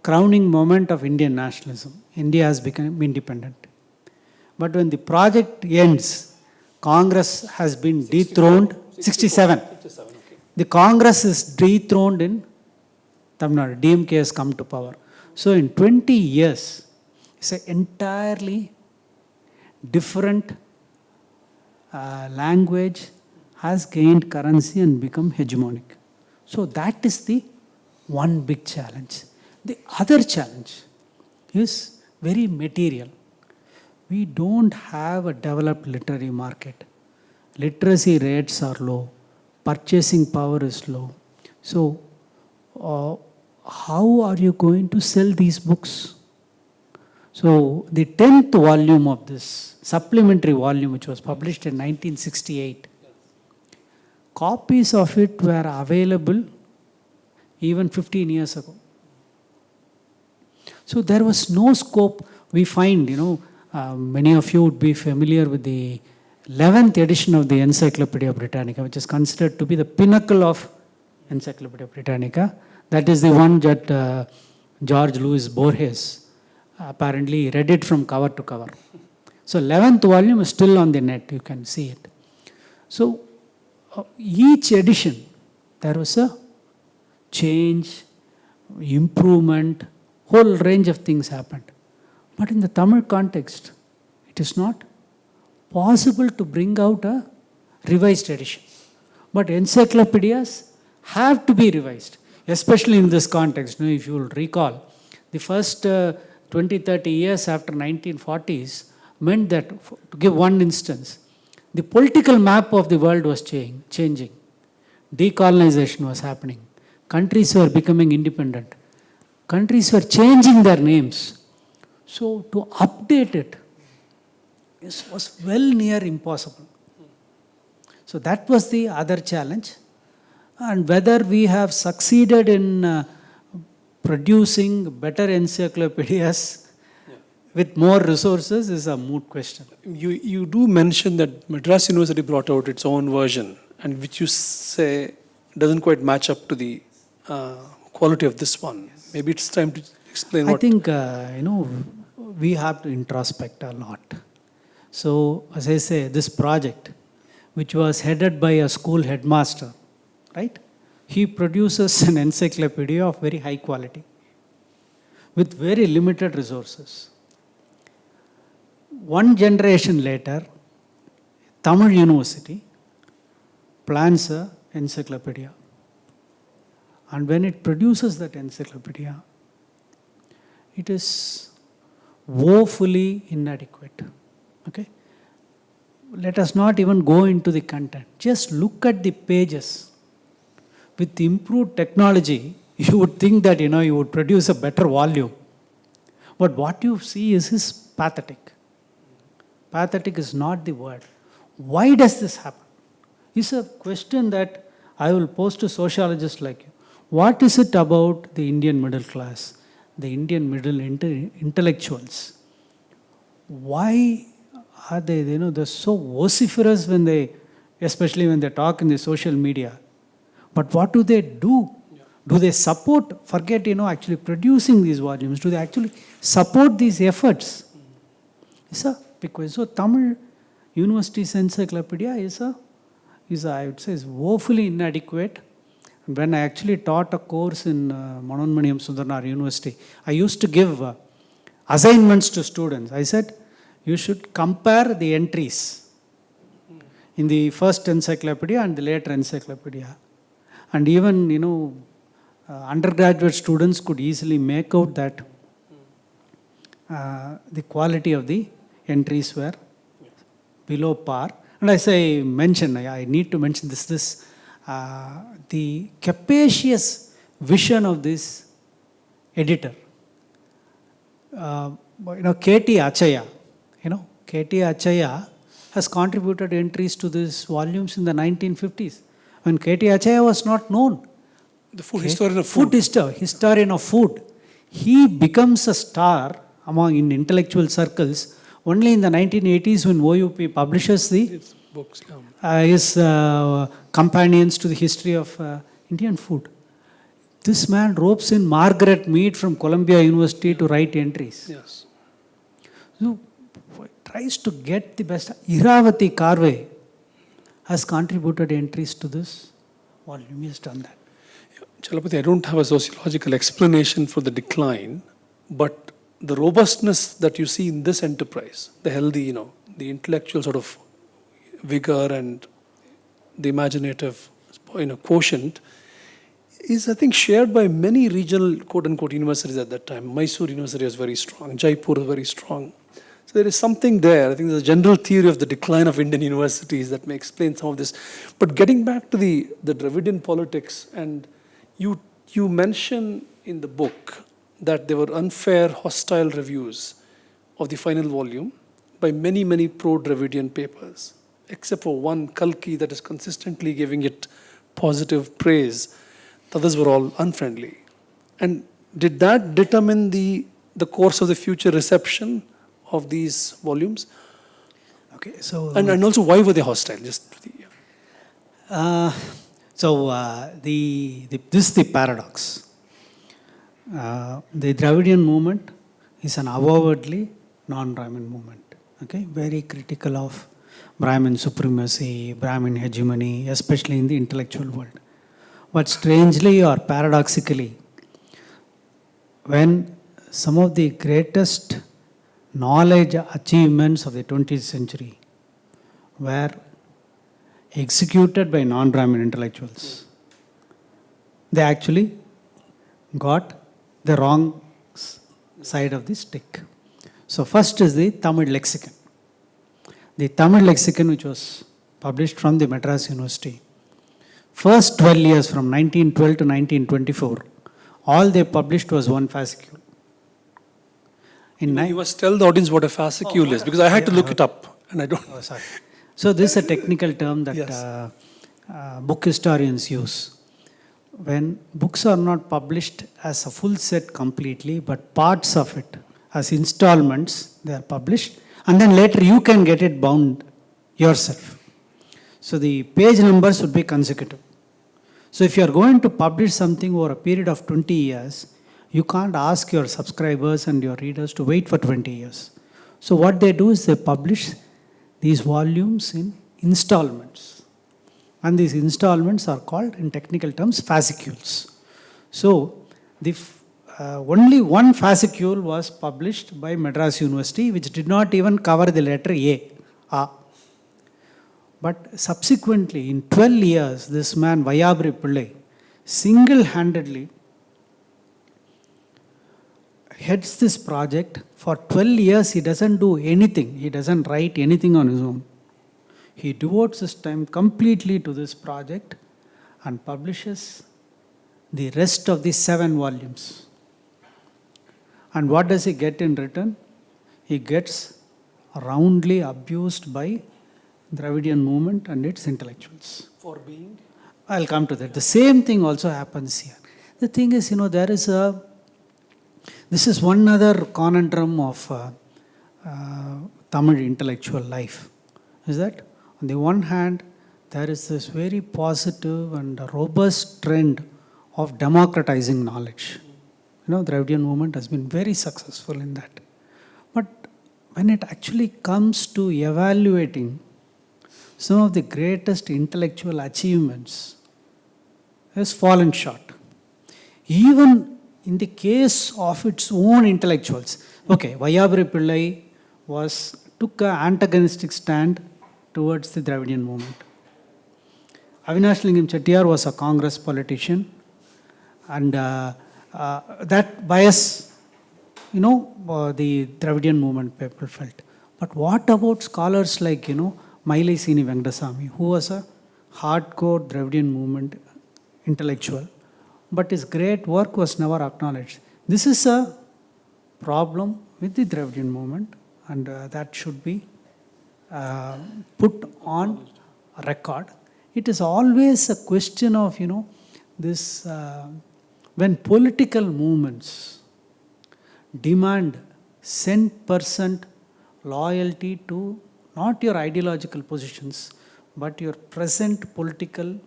S2: crowning moment of Indian nationalism. India has become independent. But when the project ends, Congress has been dethroned, 67. The Congress is dethroned in Tamil Nadu. DMK has come to power. So in 20 years, it's an entirely different language has gained currency and become hegemonic. So that is the one big challenge. The other challenge is very material. We don't have a developed literary market. Literacy rates are low. Purchasing power is low. So how are you going to sell these books? So the 10th volume of this supplementary volume, which was published in 1968, copies of it were available even 15 years ago. So there was no scope. We find, many of you would be familiar with the 11th edition of the Encyclopedia Britannica, which is considered to be the pinnacle of Encyclopedia Britannica. That is the one that George Louis Borges apparently read it from cover to cover. So 11th volume is still on the net, you can see it. So each edition, there was a change, improvement, whole range of things happened. But in the Tamil context, it is not possible to bring out a revised edition. But encyclopedias have to be revised, especially in this context. If you will recall, the first 20-30 years after 1940s meant that, to give one instance, the political map of the world was changing. Decolonization was happening. Countries were becoming independent. Countries were changing their names. So to update it was well near impossible. So that was the other challenge. And whether we have succeeded in producing better encyclopedias with more resources is a moot question.
S1: You do mention that Madras University brought out its own version, and which you say doesn't quite match up to the quality of this one. Yes. Maybe it's time to explain what...
S2: I think, we have to introspect a lot. So, as I say, this project, which was headed by a school headmaster, right? He produces an encyclopedia of very high quality with very limited resources. One generation later, Tamil University plans an encyclopedia. And when it produces that encyclopedia, it is woefully inadequate. Okay? Let us not even go into the content. Just look at the pages. With improved technology, you would think that you would produce a better volume. But what you see is pathetic. Pathetic is not the word. Why does this happen? It's a question that I will pose to sociologists like you. What is it about the Indian middle class, the Indian middle intellectuals? Why are they, they're so vociferous especially when they talk in the social media. But what do they do? Do they support, forget, actually producing these volumes? Do they actually support these efforts? It's a big question. So Tamil University's encyclopedia is I would say, is woefully inadequate. When I actually taught a course in Manonmaniyam Sundarnar University, I used to give assignments to students. I said, you should compare the entries in the first encyclopedia and the later encyclopedia. And even, undergraduate students could easily make out that the quality of the entries were below par. And as I mentioned, I need to mention this the capacious vision of this editor. K.T. Achaya, K.T. Achaya has contributed entries to these volumes in the 1950s, when K.T. Achaya was not known.
S1: The food historian of food.
S2: Historian of food. He becomes a star in intellectual circles only in the 1980s when OUP publishes
S1: It's books.
S2: his companions to the history of Indian food. This man ropes in Margaret Mead from Columbia University to write entries.
S1: Yes.
S2: So, tries to get the best. Iravati Karve has contributed entries to this volume. He has done that.
S1: Chalapathy, I don't have a sociological explanation for the decline, but the robustness that you see in this enterprise, the healthy, the intellectual sort of vigor and the imaginative, quotient, is, I think, shared by many regional, quote-unquote, universities at that time. Mysore University was very strong. Jaipur was very strong. So there is something there. I think there's a general theory of the decline of Indian universities that may explain some of this. But getting back to the Dravidian politics, and you mention in the book that there were unfair, hostile reviews of the final volume by many, many pro-Dravidian papers, except for one, Kalki, that is consistently giving it positive praise. The others were all unfriendly. And did that determine the course of the future reception of these volumes?
S2: Okay, so
S1: And also, why were they hostile?
S2: this is the paradox. The Dravidian movement is an avowedly non-Brahmin movement. Okay, very critical of Brahmin supremacy, Brahmin hegemony, especially in the intellectual world. But strangely or paradoxically, when some of the greatest knowledge achievements of the 20th century were executed by non-Brahmin intellectuals, they actually got the wrong side of the stick. So first is the Tamil lexicon. The Tamil lexicon, which was published from the Madras University, first 12 years from 1912 to 1924, all they published was one fascicule.
S1: You must tell the audience what a fascicule is, because I had to look it up, and I don't.
S2: Oh, sorry. So this is a technical term that
S1: Yes.
S2: Book historians use. When books are not published as a full set completely, but parts of it as installments, they are published, and then later you can get it bound yourself. So the page numbers would be consecutive. So if you are going to publish something over a period of 20 years, you can't ask your subscribers and your readers to wait for 20 years. So what they do is they publish these volumes in installments. And these installments are called, in technical terms, fascicules. So only one fascicule was published by Madras University, which did not even cover the letter A. But subsequently, in 12 years, this man, Vayabri Pillai, single-handedly heads this project. For 12 years, he doesn't do anything. He doesn't write anything on his own. He devotes his time completely to this project and publishes the rest of the 7 volumes. And what does he get in return? He gets roundly abused by Dravidian movement and its intellectuals.
S1: For being?
S2: I'll come to that. The same thing also happens here. The thing is, this is one other conundrum of Tamil intellectual life, is that on the one hand, there is this very positive and robust trend of democratizing knowledge. The Dravidian movement has been very successful in that. But when it actually comes to evaluating some of the greatest intellectual achievements, has fallen short. Even in the case of its own intellectuals. Okay, Vayabri Pillai took an antagonistic stand towards the Dravidian movement. Avinash Lingam Chettiar was a Congress politician, and that bias, the Dravidian movement people felt. But what about scholars like, Mailai Sini Venkateswamy, who was a hardcore Dravidian movement intellectual, but his great work was never acknowledged. This is a problem with the Dravidian movement, and that should be put on record. It is always a question of, this, when political movements demand 100% loyalty to not your ideological positions, but your present political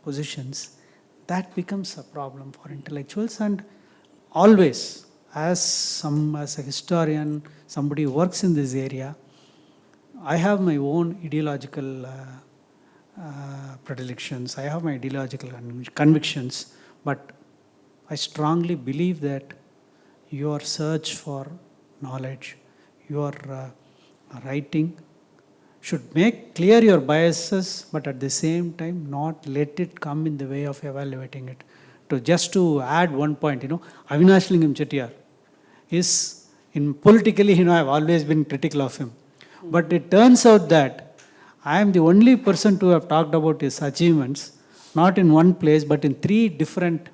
S2: positions, that becomes a problem for intellectuals. And always, as a historian, somebody who works in this area, I have my own ideological predilections, I have my ideological convictions, but I strongly believe that your search for knowledge, your writing should make clear your biases, but at the same time not let it come in the way of evaluating it. Just to add one point, Avinash Lingam Chettiar is, politically, I've always been critical of him. But it turns out that I am the only person to have talked about his achievements, not in one place, but in 3 different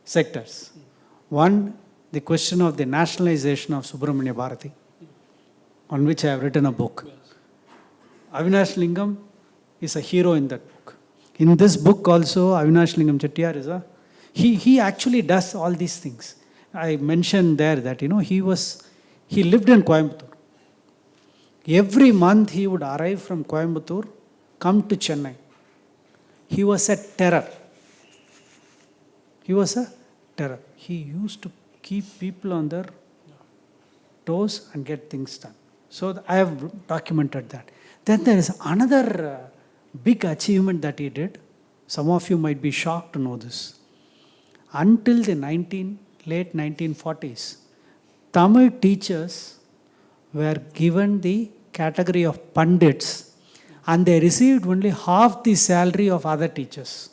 S2: sectors. One, the question of the nationalization of Subramanya Bharati, on which I have written a book. Avinash Lingam is a hero in that book. In this book also, Avinash Lingam Chettiar is he actually does all these things. I mentioned there that, he lived in Coimbatore. Every month he would arrive from Coimbatore, come to Chennai. He was a terror. He was a terror. He used to keep people on their toes and get things done. So I have documented that. Then there is another big achievement that he did. Some of you might be shocked to know this. Until the late 1940s, Tamil teachers were given the category of pandits, and they received only half the salary of other teachers.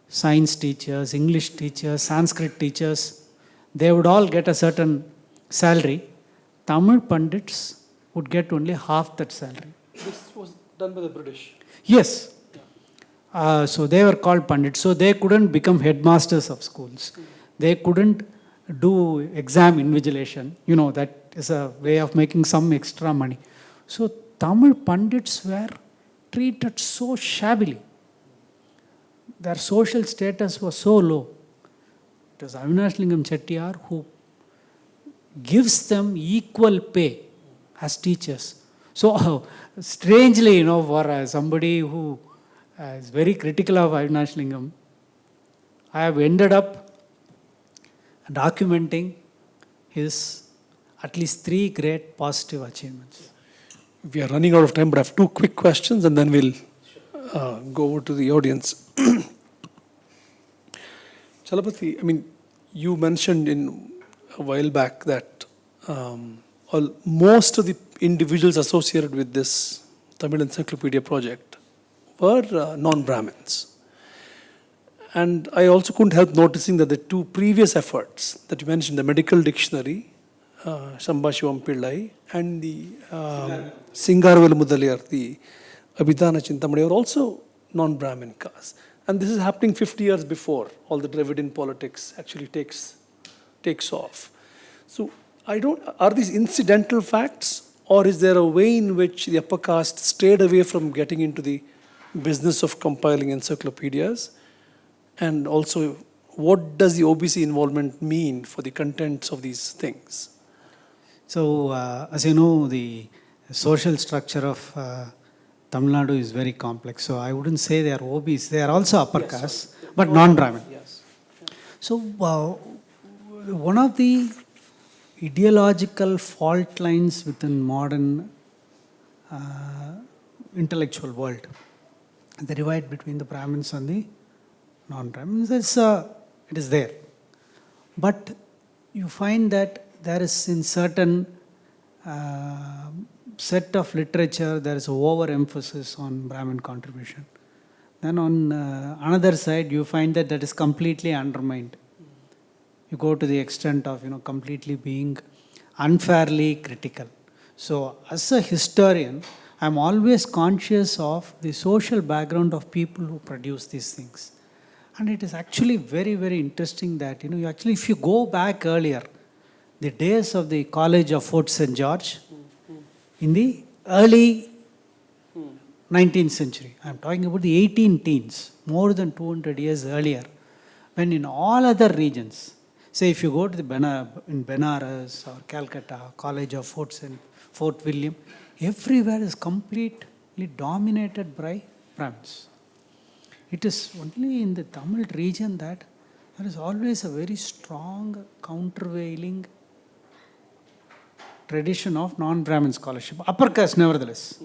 S2: Science teachers, English teachers, Sanskrit teachers, they would all get a certain salary. Tamil pandits would get only half that salary.
S1: This was done by the British.
S2: Yes. So they were called pandits. So they couldn't become headmasters of schools. They couldn't do exam invigilation. That is a way of making some extra money. So Tamil pandits were treated so shabbily. Their social status was so low. It was Avinash Lingam Chettiar who gives them equal pay as teachers. So strangely, for somebody who is very critical of Avinash Lingam, I have ended up documenting his at least 3 great positive achievements.
S1: We are running out of time, but I have 2 quick questions and then we'll go over to the audience. Chalapathy, you mentioned a while back that most of the individuals associated with this Tamil Encyclopedia project were non-Brahmins. And I also couldn't help noticing that the 2 previous efforts that you mentioned, the medical dictionary, Shamba Shivam Pillai, and the Singarvel Mudaliyar, the Abhidhana Chintamani, are also non-Brahmin caste. And this is happening 50 years before all the Dravidian politics actually takes off. So are these incidental facts, or is there a way in which the upper caste stayed away from getting into the business of compiling encyclopedias? And also, what does the OBC involvement mean for the contents of these things?
S2: So, as you know, the social structure of Tamil Nadu is very complex. So, I wouldn't say they are OBs. They are also upper caste, but non-Brahmin.
S1: Yes.
S2: So, one of the ideological fault lines within modern intellectual world, the divide between the Brahmins and the non-Brahmins, it is there. But you find that there is in certain set of literature, there is an overemphasis on Brahmin contribution. Then on another side, you find that is completely undermined. You go to the extent of completely being unfairly critical. So, as a historian, I'm always conscious of the social background of people who produce these things. And it is actually very, very interesting that, you actually, if you go back earlier, the days of the College of Fort St. George, in the early 19th century, I'm talking about the 18 teens, more than 200 years earlier, when in all other regions, say if you go to the in Benares or Calcutta, College of Fort William, everywhere is completely dominated by Brahmins. It is only in the Tamil region that there is always a very strong countervailing tradition of non-Brahmin scholarship, upper caste nevertheless.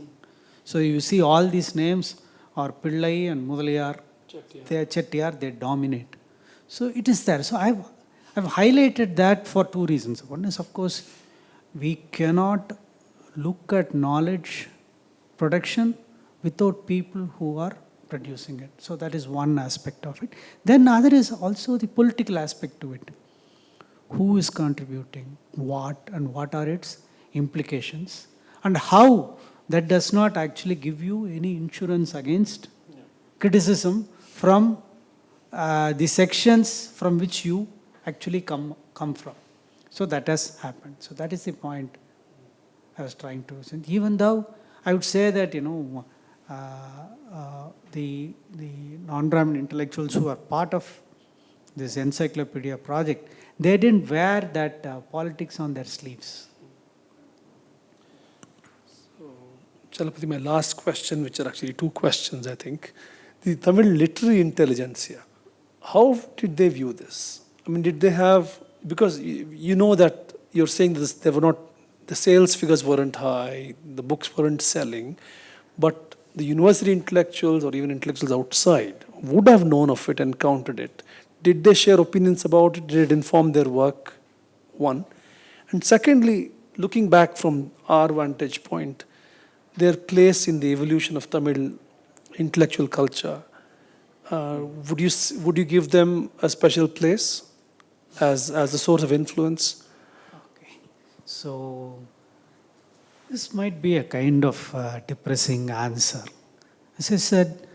S2: So you see all these names are Pillai and Mudaliyar, they are Chettiar, they dominate. So it is there. So I've highlighted that for two reasons. One is, of course, we cannot look at knowledge production without people who are producing it. So that is one aspect of it. Then other is also the political aspect to it. Who is contributing, what, and what are its implications, and how that does not actually give you any insurance against criticism from the sections from which you actually come from. So that has happened. So that is the point I was trying to say. Even though I would say that, the non-Brahmin intellectuals who are part of this encyclopedia project, they didn't wear that politics on their sleeves.
S1: So, Chalapathy, my last question, which are actually two questions, I think. The Tamil literary intelligentsia, how did they view this? I mean, did they have, because you know that you're saying this, they were not, the sales figures weren't high, the books weren't selling, but the university intellectuals or even intellectuals outside would have known of it and counted it. Did they share opinions about it? Did it inform their work? One. And secondly, looking back from our vantage point, their place in the evolution of Tamil intellectual culture, would you give them a special place as a source of influence?
S2: Okay. So this might be a kind of depressing answer. As I said,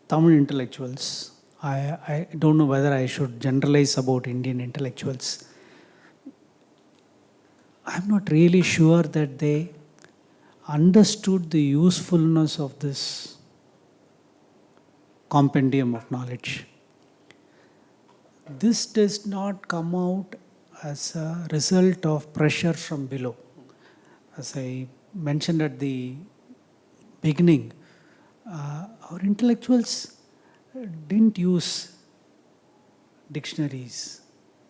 S2: Tamil intellectuals, I don't know whether I should generalize about Indian intellectuals. I'm not really sure that they understood the usefulness of this compendium of knowledge. This does not come out as a result of pressure from below. As I mentioned at the beginning, our intellectuals didn't use dictionaries.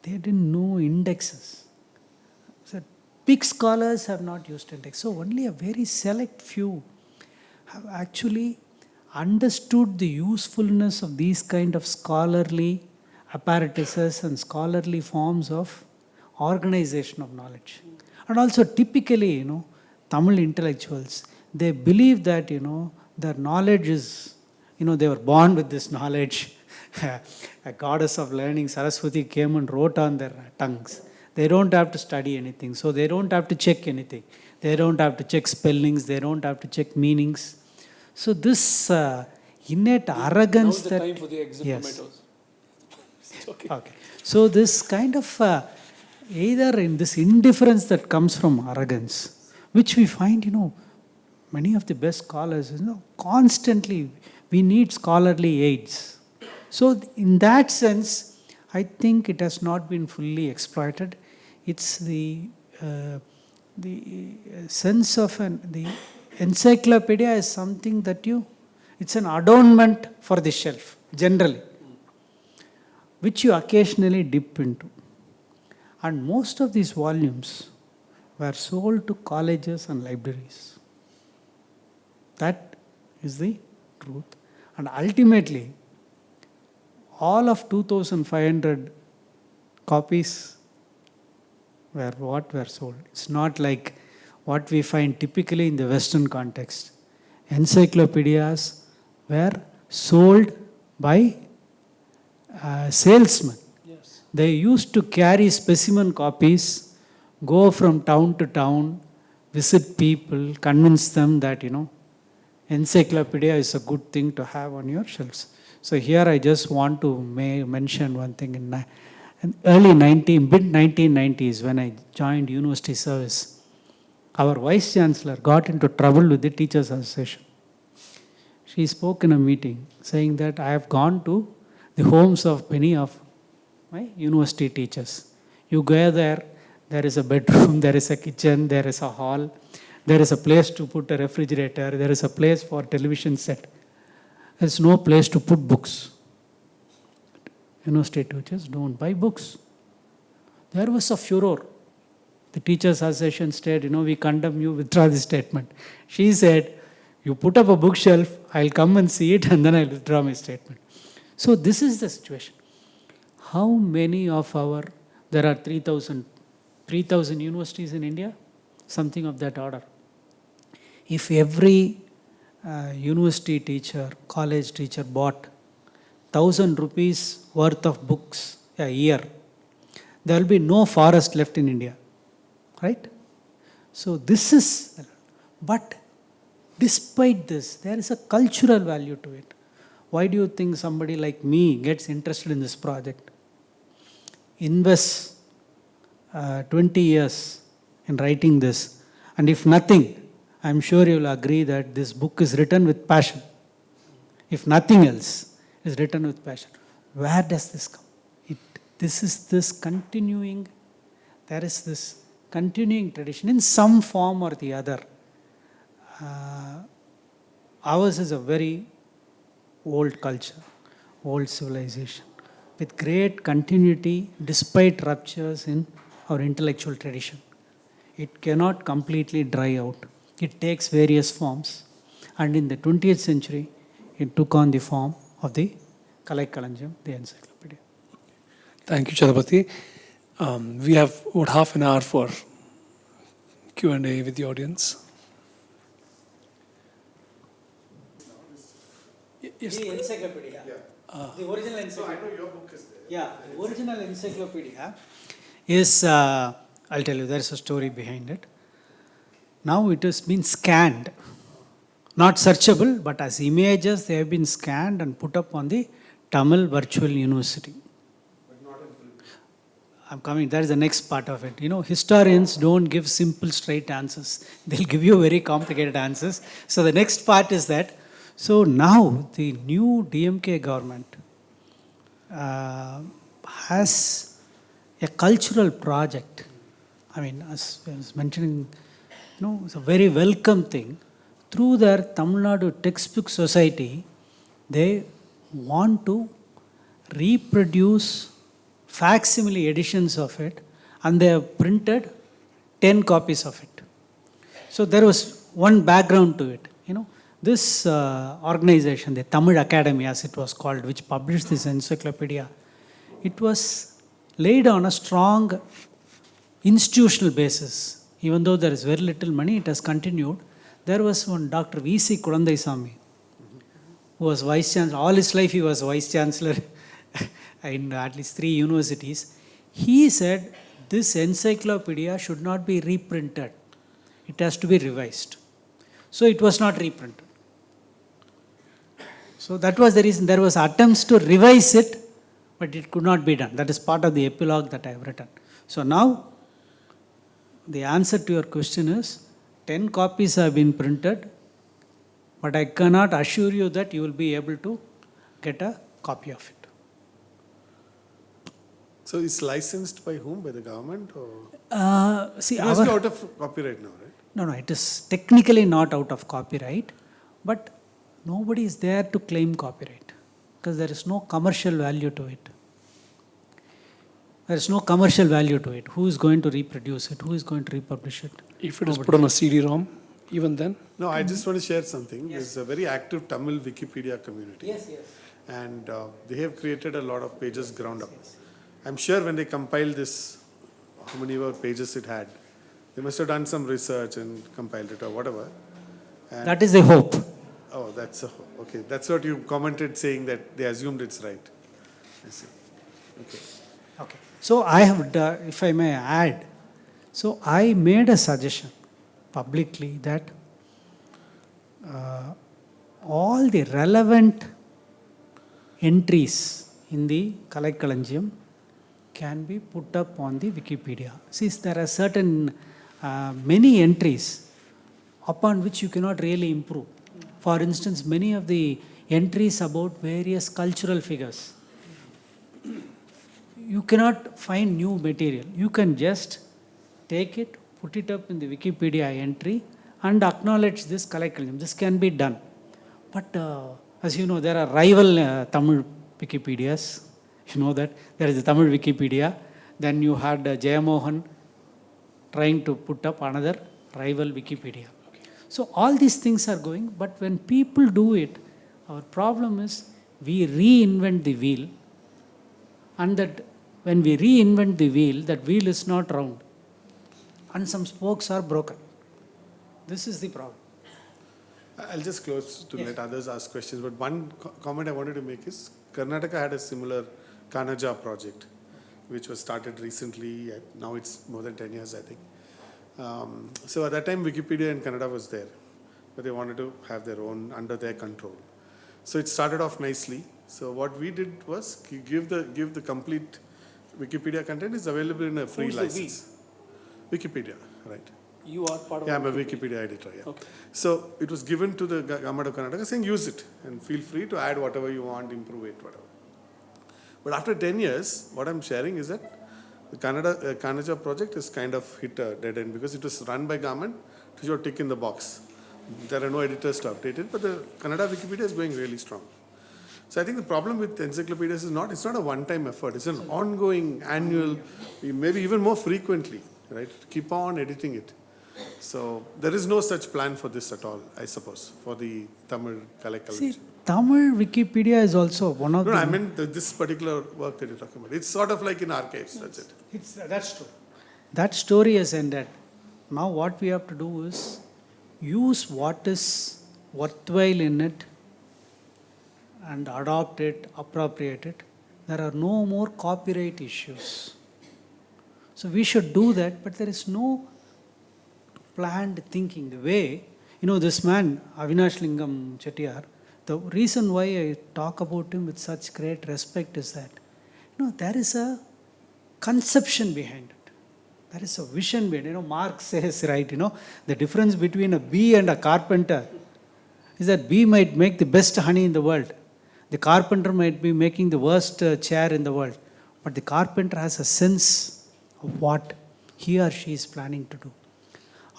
S2: They didn't know indexes. So big scholars have not used index. So only a very select few have actually understood the usefulness of these kind of scholarly apparatuses and scholarly forms of organization of knowledge. And also typically, Tamil intellectuals, they believe that, their knowledge is, they were born with this knowledge. A goddess of learning, Saraswati, came and wrote on their tongues. They don't have to study anything, so they don't have to check anything. They don't have to check spellings, they don't have to check meanings. So this innate arrogance
S1: that... Now is the time for the exit tomatoes.
S2: Okay. So this kind of either in this indifference that comes from arrogance, which we find, many of the best scholars, constantly we need scholarly aids. So in that sense, I think it has not been fully exploited. It's the sense of the encyclopedia is something that it's an adornment for the shelf, generally, which you occasionally dip into. And most of these volumes were sold to colleges and libraries. That is the truth. And ultimately, all of 2,500 copies were what were sold. It's not like what we find typically in the Western context. Encyclopedias were sold by salesmen. Yes. They used to carry specimen copies go from town to town, visit people, convince them that, encyclopedia is a good thing to have on your shelves. So here I just want to mention one thing. In mid-1990s, when I joined university service, our vice chancellor got into trouble with the teachers association. She spoke in a meeting saying that I have gone to the homes of many of my university teachers. You go there, there is a bedroom, there is a kitchen, there is a hall, there is a place to put a refrigerator, there is a place for television set. There is no place to put books. University teachers don't buy books. There was a furor. The teachers association said, we condemn you, withdraw the statement. She said, you put up a bookshelf, I'll come and see it and then I'll withdraw my statement. So this is the situation. How many of there are 3,000 universities in India? Something of that order. If every university teacher, college teacher bought 1,000 rupees worth of books a year, there will be no forest left in India. Right? So this is, but despite this, there is a cultural value to it. Why do you think somebody like me gets interested in this project? Invest 20 years in writing this, and if nothing, I'm sure you will agree that this book is written with passion. If nothing else, is written with passion. Where does this come? There is this continuing tradition in some form or the other. Ours is a very old culture, old civilization, with great continuity despite ruptures in our intellectual tradition. It cannot completely dry out. It takes various forms. And in the 20th century, it took on the form of the Kalaikkalanjiyam, the encyclopedia.
S1: Thank you, Chalapathy. We have about half an hour for Q&A with the audience. Yes.
S2: The encyclopedia. Yeah. The original encyclopedia. So I know your book is there. Yeah, the original encyclopedia is, I'll tell you, there's a story behind it. Now it has been scanned. Not searchable, but as images, they have been scanned and put up on the Tamil Virtual University. I'm coming, that is the next part of it. Historians don't give simple, straight answers. They'll give you very complicated answers. So the next part is that, so now the new DMK government has a cultural project. As I was mentioning, it's a very welcome thing. Through their Tamil Nadu Textbook Society, they want to reproduce facsimile editions of it, and they have printed 10 copies of it. So there was one background to it. This organization, the Tamil Academy as it was called, which published this encyclopedia, it was laid on a strong institutional basis. Even though there is very little money, it has continued. There was one Dr. V.C. Kulandaisamy, who was vice chancellor. All his life he was vice chancellor in at least 3 universities. He said this encyclopedia should not be reprinted. It has to be revised. So it was not reprinted. So that was the reason. There was attempts to revise it, but it could not be done. That is part of the epilogue that I have written. So now, the answer to your question is, 10 copies have been printed, but I cannot assure you that you will be able to get a copy of it.
S3: So it's licensed by whom? By the government? Or?
S2: See,
S3: it must be out of copyright now, right?
S2: No, it is technically not out of copyright, but nobody is there to claim copyright because there is no commercial value to it. There is no commercial value to it. Who is going to reproduce it? Who is going to republish it?
S1: If it is put on a CD-ROM, even then?
S3: No, I just want to share something. Yes. There's a very active Tamil Wikipedia community.
S2: Yes.
S3: And they have created a lot of pages ground up. I'm sure when they compiled this, how many pages it had, they must have done some research and compiled it or whatever. And
S2: that is the hope.
S3: Oh, that's a hope. Okay, that's what you commented saying that they assumed it's right. I see. Okay.
S2: So I have, if I may add, So I made a suggestion publicly that all the relevant entries in the Kalaikkalanjiyam can be put up on the Wikipedia. Since there are certain many entries upon which you cannot really improve. For instance, many of the entries about various cultural figures, you cannot find new material. You can just take it, put it up in the Wikipedia entry and acknowledge this Kalaikkalanjiyam. This can be done. But as you know, there are rival Tamil Wikipedias. You know that there is a Tamil Wikipedia. Then you had Jayamohan trying to put up another rival Wikipedia. So all these things are going, but when people do it, our problem is we reinvent the wheel, and that when we reinvent the wheel, that wheel is not round, and some spokes are broken. This is the problem.
S3: I'll just close to let others ask questions, but one comment I wanted to make is Karnataka had a similar Kanaja project, which was started recently. Now it's more than 10 years, I think. So at that time, Wikipedia in Kannada was there, but they wanted to have their own under their control. So it started off nicely. So what we did was give the complete Wikipedia content is available in a free license. Wikipedia, right?
S1: You are part of
S3: I'm a Wikipedia editor,
S1: Okay.
S3: So it was given to the government of Karnataka saying use it and feel free to add whatever you want, improve it, whatever. But after 10 years, what I'm sharing is that the Kanaja project is kind of hit a dead end because it was run by government to your tick in the box. There are no editors to update it, but the Kannada Wikipedia is going really strong. So I think the problem with encyclopedias is it's not a one-time effort. It's an ongoing, annual, maybe even more frequently, right? Keep on editing it. So there is no such plan for this at all, I suppose, for the Tamil Kalaikkalanjiyam.
S2: See, Tamil Wikipedia is also one of
S3: No,
S2: the...
S3: I meant this particular work that you're talking about. It's sort of like in archives, that's it.
S2: That's true. That story has ended. Now what we have to do is use what is worthwhile in it and adopt it, appropriate it. There are no more copyright issues. So we should do that, but there is no planned thinking. The way, this man, Avinash Lingam Chettiar, the reason why I talk about him with such great respect is that, there is a conception behind it. There is a vision behind it. Marx says, right, the difference between a bee and a carpenter is that bee might make the best honey in the world. The carpenter might be making the worst chair in the world. But the carpenter has a sense of what he or she is planning to do.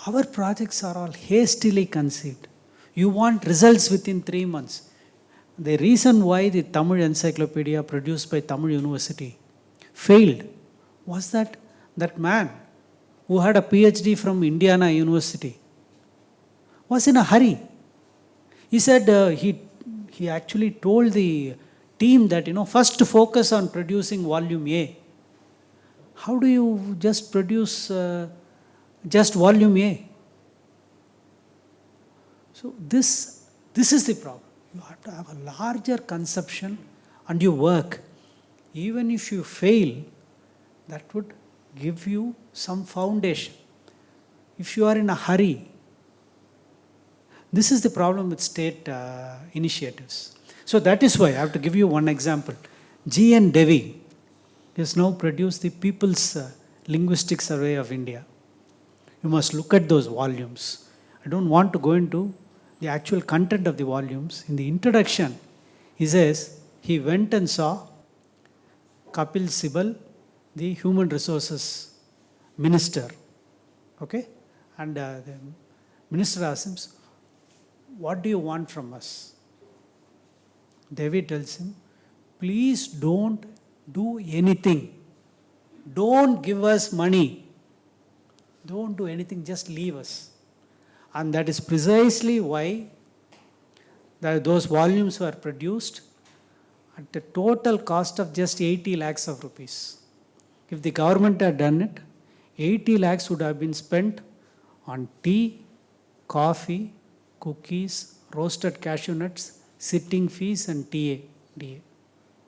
S2: Our projects are all hastily conceived. You want results within 3 months. The reason why the Tamil Encyclopedia produced by Tamil University failed was that man who had a PhD from Indiana University was in a hurry. He said he actually told the team that, first focus on producing volume A. How do you just produce just volume A? So this is the problem. You have to have a larger conception and you work. Even if you fail, that would give you some foundation. If you are in a hurry, this is the problem with state initiatives. So that is why I have to give you one example. G.N. Devi has now produced the People's Linguistic Survey of India. You must look at those volumes. I don't want to go into the actual content of the volumes. In the introduction, he says he went and saw Kapil Sibal, the human resources minister. Okay? And the minister asks him, what do you want from us? Devi tells him, please don't do anything. Don't give us money. Don't do anything, just leave us. And that is precisely why those volumes were produced at the total cost of just 80 lakhs of rupees. If the government had done it, 80 lakhs would have been spent on tea, coffee, cookies, roasted cashew nuts, sitting fees and DA.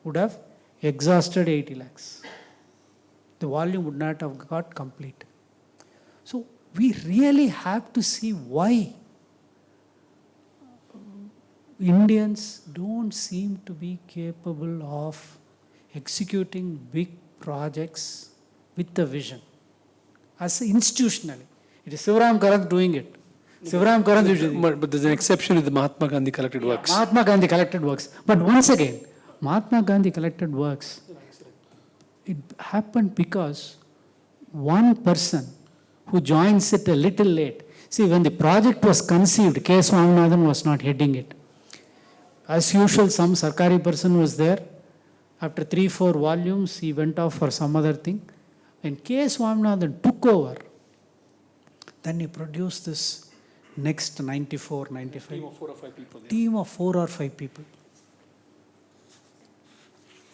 S2: Would have exhausted 80 lakhs. The volume would not have got complete. So we really have to see why Indians don't seem to be capable of executing big projects with a vision. As institutionally, it is Sivaram Karanth doing it. Sivaram Karanth usually.
S1: But there's an exception with the Mahatma Gandhi collected works.
S2: Mahatma Gandhi collected works. But once again, Mahatma Gandhi collected works, it happened because one person who joins it a little late. See, when the project was conceived, K. Swaminathan was not heading it. As usual, some Sarkari person was there. After 3-4 volumes, he went off for some other thing. When K. Swaminathan took over, then he produced this next 94, 95.
S1: Team of 4 or 5 people.
S2: Team of 4 or 5 people.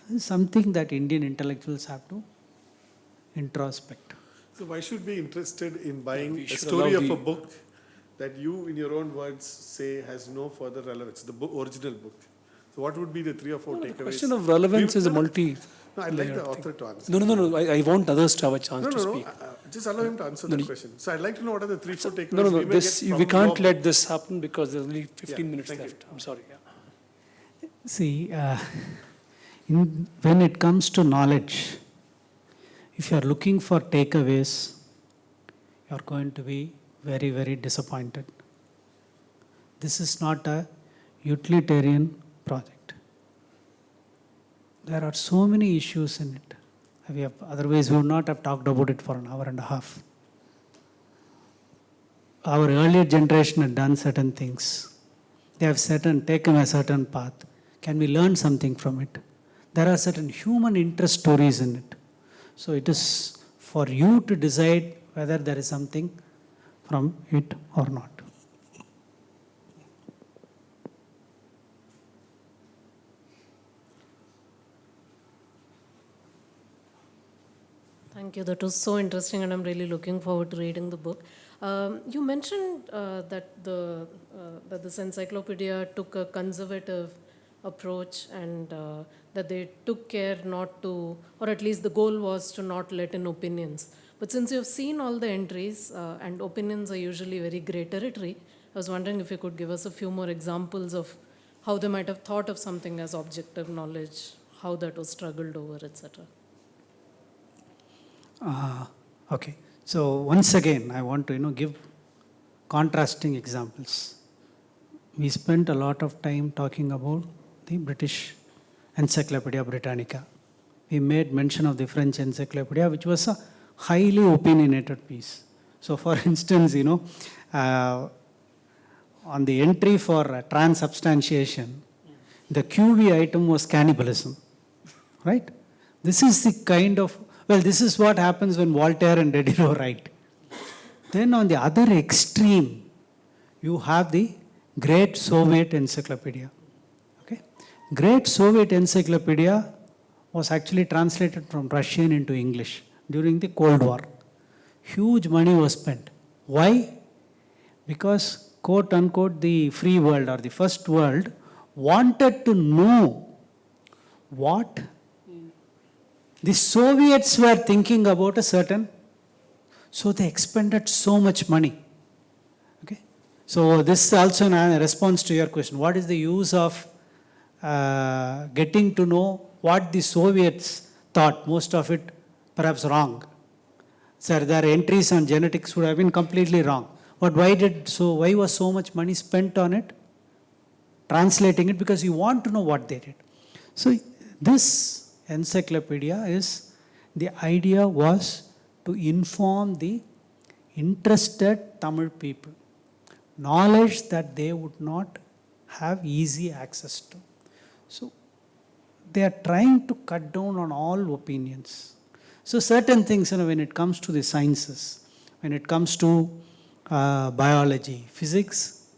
S2: This is something that Indian intellectuals have to introspect.
S3: So why should be interested in buying
S1: We
S3: a
S1: should
S3: story
S1: allow
S3: of a
S1: the-
S3: book that you, in your own words, say has no further relevance, the original book? So what would be the 3 or 4
S1: No,
S3: takeaways?
S1: the question of relevance is a multi.
S3: No, I'd like the author to answer.
S1: No. I want others to have a chance to
S3: No.
S1: speak.
S3: Just allow him to answer the question. So I'd like to know what are the 3-4 takeaways
S1: No.
S3: we may
S1: This,
S3: get from
S1: we can't
S3: your
S1: let this happen because there's only 15
S3: Yeah,
S1: minutes
S3: thank you.
S1: left. I'm sorry. Yeah.
S2: See, when it comes to knowledge, if you are looking for takeaways, you are going to be very, very disappointed. This is not a utilitarian project. There are so many issues in it. Otherwise, we would not have talked about it for an hour and a half. Our earlier generation had done certain things. They have taken a certain path. Can we learn something from it? There are certain human interest stories in it. So it is for you to decide whether there is something from it or not.
S4: Thank you. That was so interesting, and I'm really looking forward to reading the book. You mentioned that this encyclopedia took a conservative approach, and that they took care not to, or at least the goal was to not let in opinions. But since you've seen all the entries, and opinions are usually very grey territory, I was wondering if you could give us a few more examples of how they might have thought of something as objective knowledge, how that was struggled over, etc.
S2: Okay. So once again, I want to give contrasting examples. We spent a lot of time talking about the British Encyclopedia Britannica. We made mention of the French Encyclopedia, which was a highly opinionated piece. So for instance, on the entry for transubstantiation, the QV item was cannibalism, right? This is the kind of, this is what happens when Voltaire and Diderot write. Then on the other extreme, you have the Great Soviet Encyclopedia. Okay? Great Soviet Encyclopedia was actually translated from Russian into English during the Cold War. Huge money was spent. Why? Because, quote unquote, the free world or the first world wanted to know what the Soviets were thinking about a certain, so they expended so much money. Okay? So this is also a response to your question. What is the use of getting to know what the Soviets thought? Most of it perhaps wrong. Sir, their entries on genetics would have been completely wrong. But why was so much money spent on it? Translating it, because you want to know what they did. So this encyclopedia the idea was to inform the interested Tamil people, knowledge that they would not have easy access to. So they are trying to cut down on all opinions. So certain things, when it comes to the sciences, when it comes to biology, physics,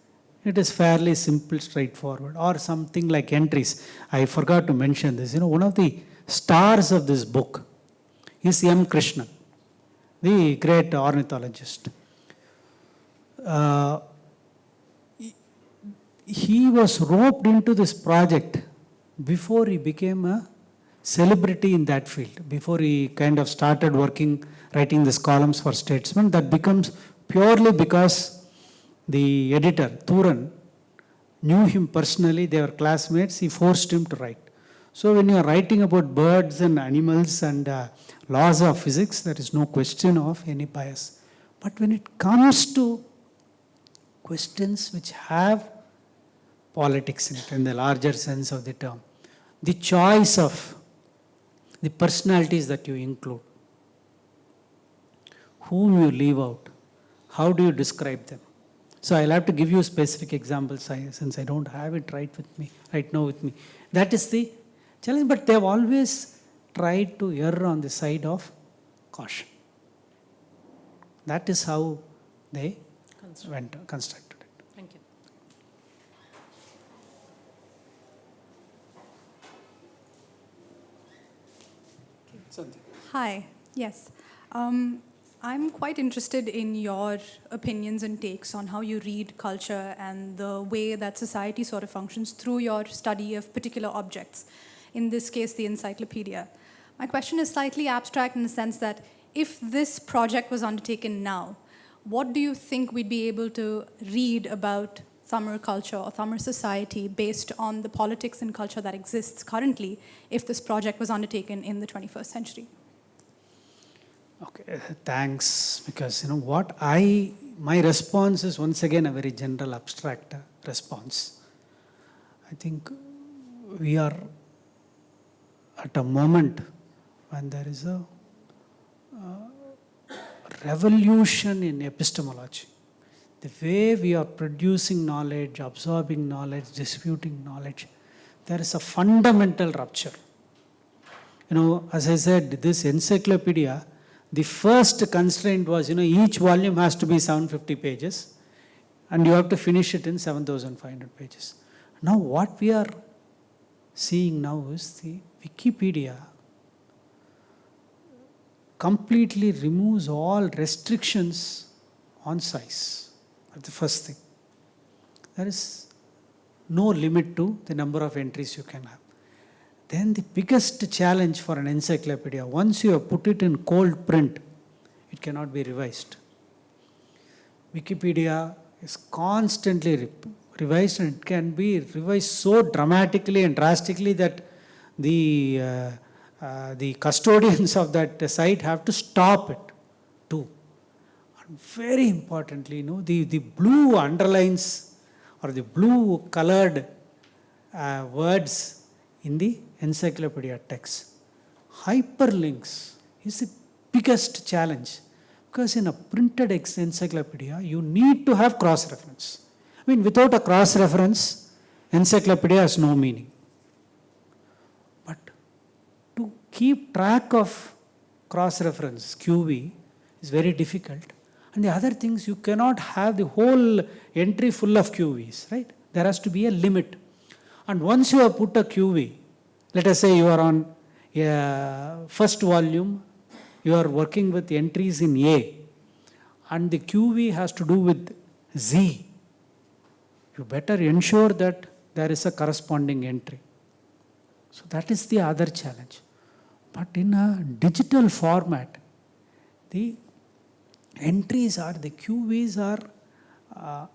S2: it is fairly simple, straightforward, or something like entries. I forgot to mention this. One of the stars of this book is M. Krishnan, the great ornithologist. He was roped into this project before he became a celebrity in that field. Before he kind of started writing these columns for Statesman, that becomes purely because the editor, Thuran, knew him personally, they were classmates, he forced him to write. So when you are writing about birds and animals and laws of physics, there is no question of any bias. But when it comes to questions which have politics in it, in the larger sense of the term, the choice of the personalities that you include, whom you leave out, how do you describe them? So I'll have to give you specific examples since I don't have it right now with me. That is the challenge, but they've always tried to err on the side of caution. That is how they constructed it.
S4: Thank you.
S5: Hi, yes. I'm quite interested in your opinions and takes on how you read culture and the way that society sort of functions through your study of particular objects, in this case, the encyclopedia. My question is slightly abstract in the sense that if this project was undertaken now, what do you think we'd be able to read about Tamil culture or Tamil society based on the politics and culture that exists currently if this project was undertaken in the 21st century?
S2: Okay, thanks. Because my response is once again a very general, abstract response. I think we are at a moment when there is a revolution in epistemology. The way we are producing knowledge, absorbing knowledge, disputing knowledge, there is a fundamental rupture. As I said, this encyclopedia, the first constraint was, each volume has to be 750 pages and you have to finish it in 7,500 pages. Now what we are seeing now is the Wikipedia completely removes all restrictions on size. That's the first thing. There is no limit to the number of entries you can have. Then the biggest challenge for an encyclopedia, once you have put it in cold print, it cannot be revised. Wikipedia is constantly revised, and it can be revised so dramatically and drastically that the custodians of that site have to stop it too. And very importantly, the blue underlines or the blue colored words in the encyclopedia text. Hyperlinks is the biggest challenge, because in a printed encyclopedia, you need to have cross-reference. Without a cross-reference, encyclopedia has no meaning. But to keep track of cross-reference, QV, is very difficult. And the other things, you cannot have the whole entry full of QVs, right? There has to be a limit. And once you have put a QV, let us say you are on first volume, you are working with entries in A, and the QV has to do with Z. You better ensure that there is a corresponding entry. So that is the other challenge. But in a digital format, the entries the QVs are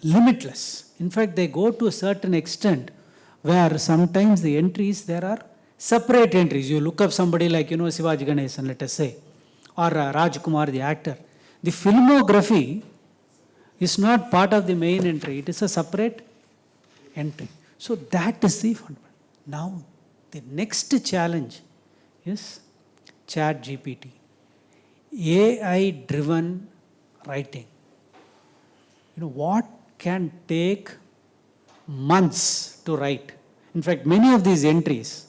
S2: limitless. In fact, they go to a certain extent where sometimes the entries, there are separate entries. You look up somebody like, Sivaji Ganesan, let us say, or Rajkumar, the actor. The filmography is not part of the main entry. It is a separate entry. So that is the fundamental. Now, the next challenge is ChatGPT. AI-driven writing. What can take months to write. In fact, many of these entries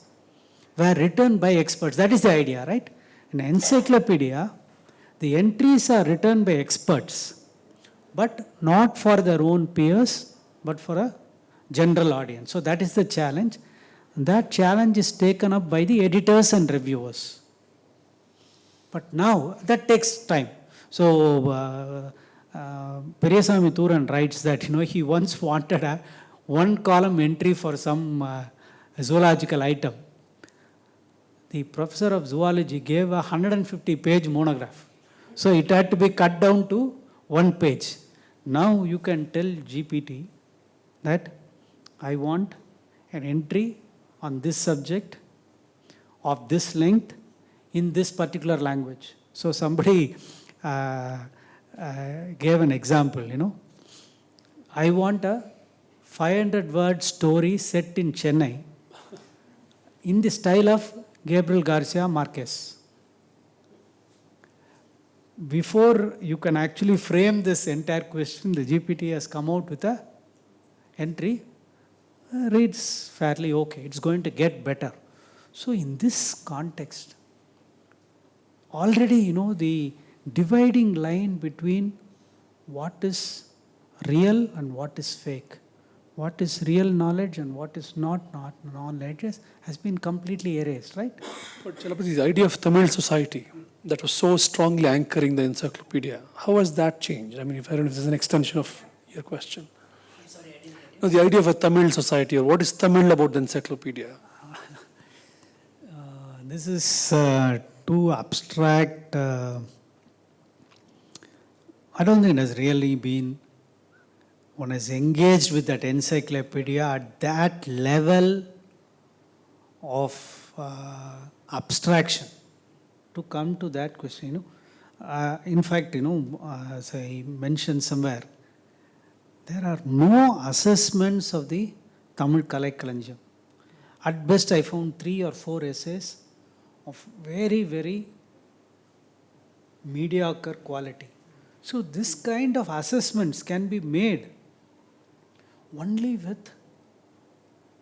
S2: were written by experts. That is the idea, right? In an encyclopedia, the entries are written by experts, but not for their own peers, but for a general audience. So that is the challenge. That challenge is taken up by the editors and reviewers. But now, that takes time. So, Periyasamy Thuran writes that, he once wanted a one-column entry for some zoological item. the professor of zoology gave a 150-page monograph. So it had to be cut down to 1 page. Now you can tell GPT that I want an entry on this subject of this length in this particular language. So somebody gave an example, I want a 500-word story set in Chennai in the style of Gabriel Garcia Marquez. Before you can actually frame this entire question, the GPT has come out with a entry, reads fairly okay, it's going to get better. So in this context, already, the dividing line between what is real and what is fake, what is real knowledge and what is not knowledge has been completely erased, right?
S1: But Chalapathy, the idea of Tamil society that was so strongly anchoring the encyclopedia, how has that changed? I mean, I don't know if this is an extension of your question.
S2: I'm sorry, I didn't get it.
S1: No, the idea of a Tamil society, or what is Tamil about the encyclopedia?
S2: This is too abstract. I don't think it has really been, one has engaged with that encyclopedia at that level of abstraction to come to that question. In fact, as I mentioned somewhere, there are no assessments of the Tamil Kalaikkalanjiyam. At best, I found 3 or 4 essays of very, very mediocre quality. So this kind of assessments can be made only with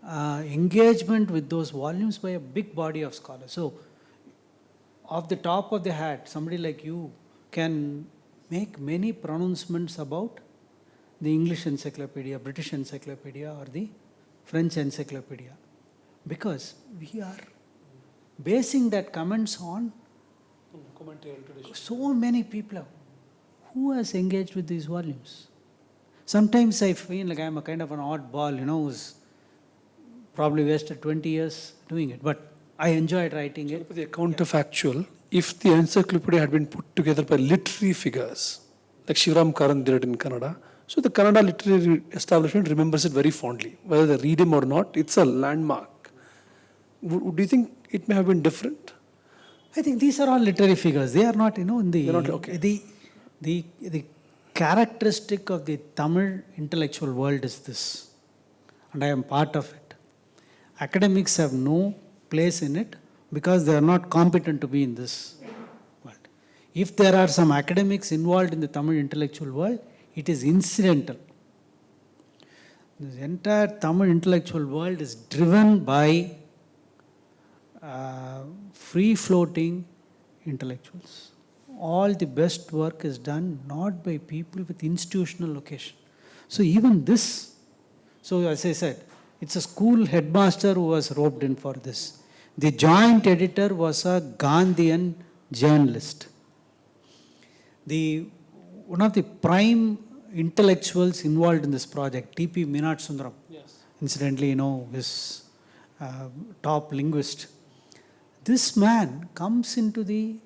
S2: engagement with those volumes by a big body of scholars. So off the top of the hat, somebody like you can make many pronouncements about the English Encyclopedia, British Encyclopedia, or the French Encyclopedia, because we are basing that comments on so many people who has engaged with these volumes. Sometimes I feel like I'm a kind of an oddball, who's probably wasted 20 years doing it, but I enjoyed writing it.
S1: The counterfactual, if the encyclopedia had been put together by literary figures, like Shivram Karan did it in Kannada, so the Kannada literary establishment remembers it very fondly. Whether they read him or not, it's a landmark. Do you think it may have been different?
S2: I think these are all literary figures. They are not, in the...
S1: They're not, okay.
S2: The characteristic of the Tamil intellectual world is this, and I am part of it. Academics have no place in it because they are not competent to be in this world. If there are some academics involved in the Tamil intellectual world, it is incidental. This entire Tamil intellectual world is driven by free-floating intellectuals. All the best work is done not by people with institutional location. So even this, so as I said, it's a school headmaster who was roped in for this. The joint editor was a Gandhian journalist. One of the prime intellectuals involved in this project, T.P. Meenad Sundaram, incidentally, his top linguist. This man comes into the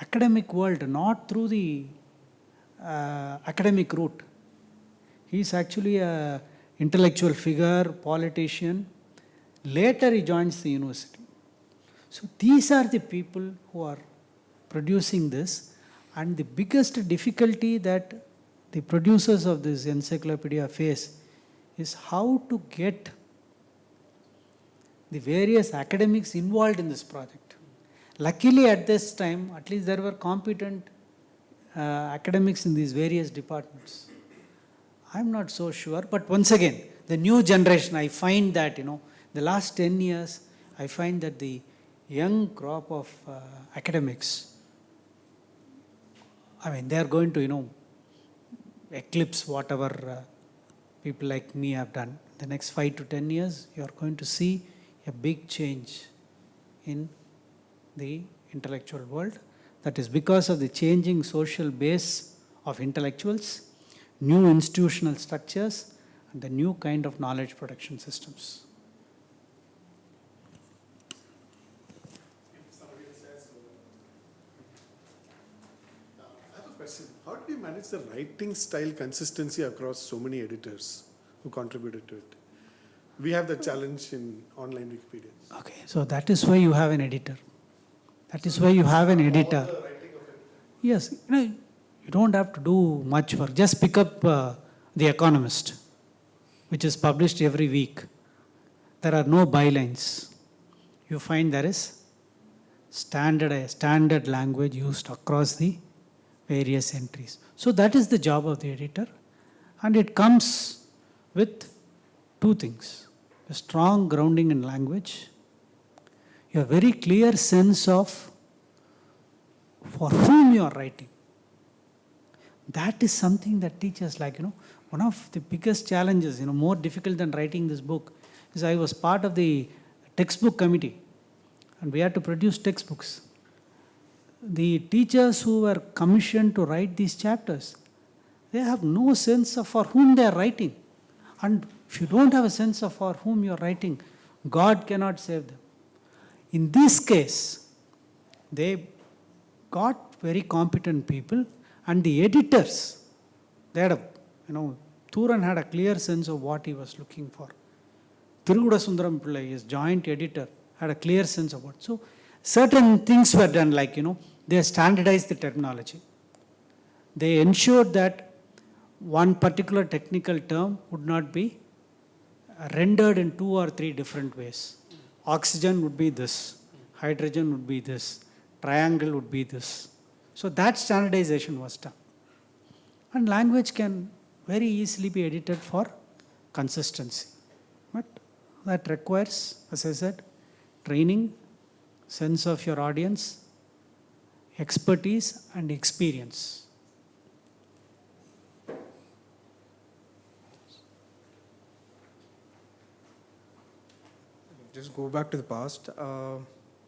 S2: academic world not through the academic route. He is actually an intellectual figure, politician. Later he joins the university. So these are the people who are producing this, and the biggest difficulty that the producers of this encyclopedia face is how to get the various academics involved in this project. Luckily at this time, at least there were competent academics in these various departments. I'm not so sure, but once again, the new generation, I find that, the last 10 years, I find that the young crop of academics, they are going to, eclipse whatever people like me have done. The next 5 to 10 years, you are going to see a big change in the intellectual world. That is because of the changing social base of intellectuals, new institutional structures, and the new kind of knowledge production systems.
S3: manage the writing style consistency across so many editors who contributed to it? We have the challenge in online Wikipedia.
S2: Okay, so that is why you have an editor. That is why you have an editor. Yes, you don't have to do much work. Just pick up The Economist, which is published every week. There are no bylines. You find there is standard language used across the various entries. So that is the job of the editor, and it comes with two things: a strong grounding in language, a very clear sense of for whom you are writing. That is something that teachers one of the biggest challenges, more difficult than writing this book, is I was part of the textbook committee, and we had to produce textbooks. The teachers who were commissioned to write these chapters, they have no sense of for whom they are writing. And if you don't have a sense of for whom you are writing, God cannot save them. In this case, they got very competent people, and the editors, they had Thuran had a clear sense of what he was looking for. Thiruguda Sundaram Pillai, his joint editor, had a clear sense of what. So certain things were done, they standardized the terminology. They ensured that one particular technical term would not be rendered in 2 or 3 different ways. Oxygen would be this, hydrogen would be this, triangle would be this. So that standardization was done. And language can very easily be edited for consistency. But that requires, as I said, training, sense of your audience, expertise and experience.
S6: Just go back to the past.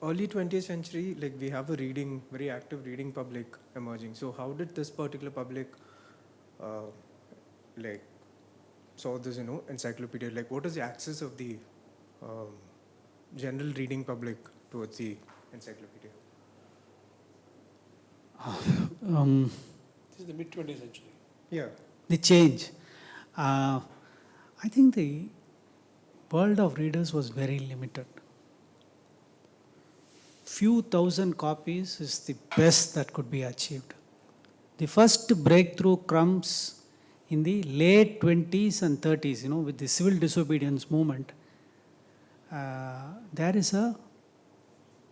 S6: Early 20th century, we have a very active reading public emerging. So how did this particular public, saw this, encyclopedia? What is the access of the general reading public towards the encyclopedia?
S1: This is the mid-20th century.
S6: Yeah.
S2: The change. I think the world of readers was very limited. Few thousand copies is the best that could be achieved. The first breakthrough comes in the late 20s and 30s, with the civil disobedience movement. There is a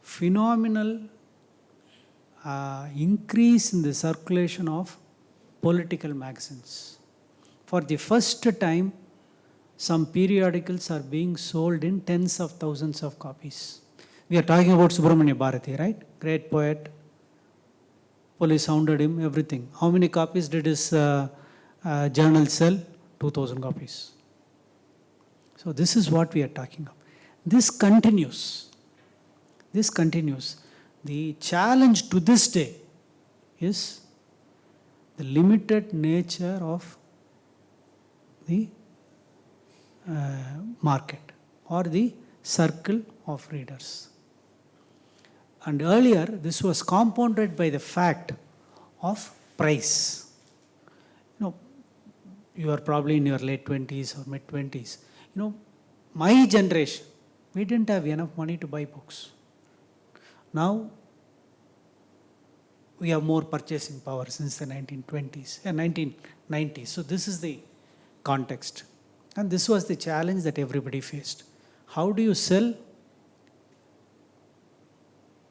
S2: phenomenal increase in the circulation of political magazines. For the first time, some periodicals are being sold in tens of thousands of copies. We are talking about Subramanya Bharati, right? Great poet. Police hounded him, everything. How many copies did his journal sell? 2,000 copies. So this is what we are talking about. This continues. This continues. The challenge to this day is the limited nature of the market or the circle of readers. And earlier, this was compounded by the fact of price. You are probably in your late 20s or mid 20s. My generation, we didn't have enough money to buy books. Now, we have more purchasing power since the 1920s and 1990s. So this is the context. And this was the challenge that everybody faced. How do you sell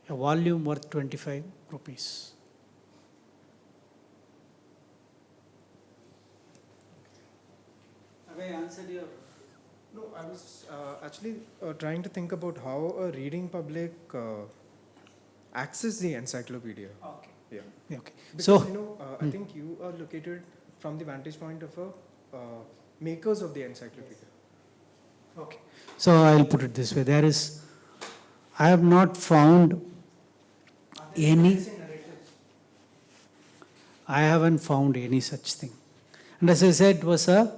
S2: a volume worth 25 rupees? Have I answered your...
S6: No, I was actually trying to think about how a reading public access the encyclopedia.
S2: Okay.
S6: Yeah.
S2: Okay.
S6: Because,
S2: So,
S6: I think you are located from the vantage point of makers of the encyclopedia.
S2: okay. So I'll put it this way. I have not found I haven't found any such thing. And as I said, it was a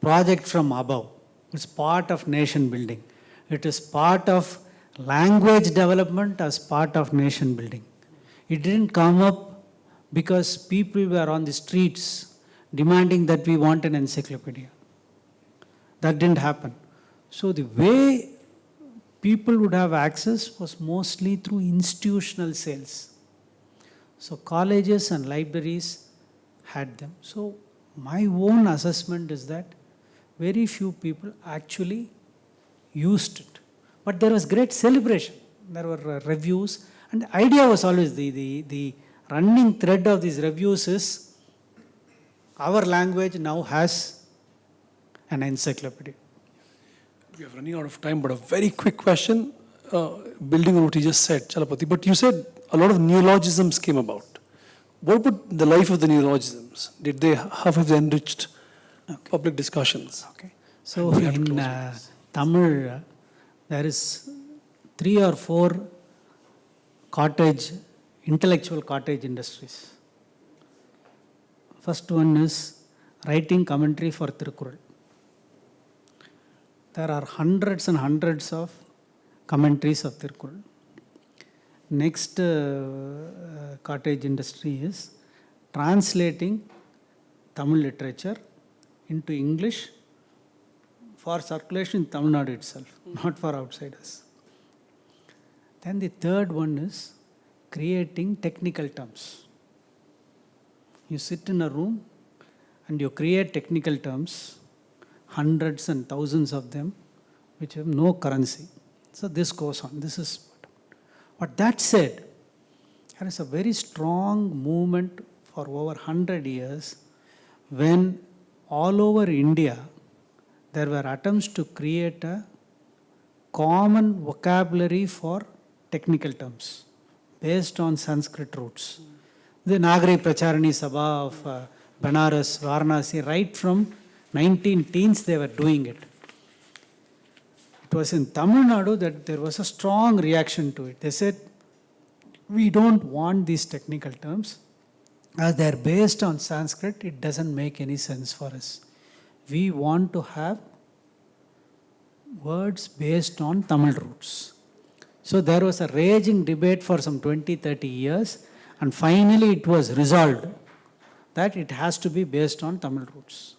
S2: project from above. It's part of nation building. It is part of language development as part of nation building. It didn't come up because people were on the streets demanding that we want an encyclopedia. That didn't happen. So the way people would have access was mostly through institutional sales. So colleges and libraries had them. So my own assessment is that very few people actually used it. But there was great celebration. There were reviews, and the idea was always the running thread of these reviews is our language now has an encyclopedia.
S1: We are running out of time, but a very quick question, building on what you just said, Chalapathy. But you said a lot of neologisms came about. What about the life of the neologisms? How have they enriched public discussions?
S2: Okay. So in Tamil, there is 3 or 4 intellectual cottage industries. First one is writing commentary for Tirukkural. There are hundreds and hundreds of commentaries of Tirukkural. Next cottage industry is translating Tamil literature into English for circulation in Tamil Nadu itself, not for outsiders. Then the third one is creating technical terms. You sit in a room and you create technical terms, hundreds and thousands of them, which have no currency. So this goes on. This is. But that said, there is a very strong movement for over 100 years when all over India there were attempts to create a common vocabulary for technical terms based on Sanskrit roots. The Nagari Pracharani Sabha of Banaras, Varanasi, right from 19 teens they were doing it. It was in Tamil Nadu that there was a strong reaction to it. They said, we don't want these technical terms. As they're based on Sanskrit, it doesn't make any sense for us. We want to have words based on Tamil roots. So there was a raging debate for some 20-30 years, and finally it was resolved that it has to be based on Tamil roots.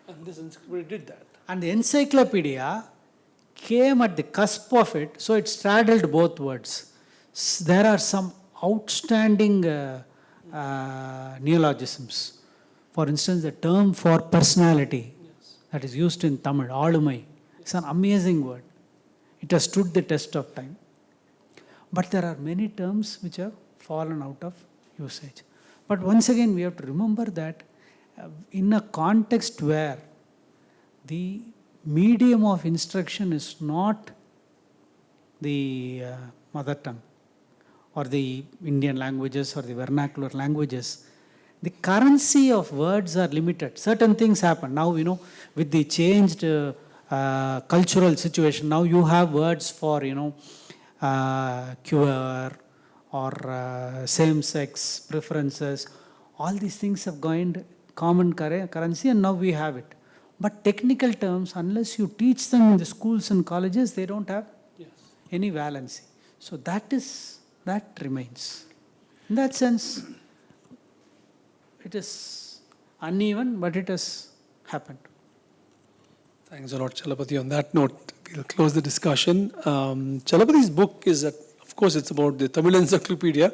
S1: And this encyclopedia did that.
S2: And the encyclopedia came at the cusp of it, so it straddled both words. There are some outstanding neologisms. For instance, the term for personality that is used in Tamil, Alumai, is an amazing word. It has stood the test of time. But there are many terms which have fallen out of usage. But once again, we have to remember that in a context where the medium of instruction is not the mother tongue or the Indian languages or the vernacular languages, the currency of words are limited. Certain things happen. Now, with the changed cultural situation, now you have words for, queer or same-sex preferences. All these things have gained common currency, and now we have it. But technical terms, unless you teach them in the schools and colleges, they don't have any valency. So that remains. In that sense, it is uneven, but it has happened.
S1: Thanks a lot, Chalapathy. On that note, we'll close the discussion. Chalapathy's book is, of course, it's about the Tamil Encyclopedia,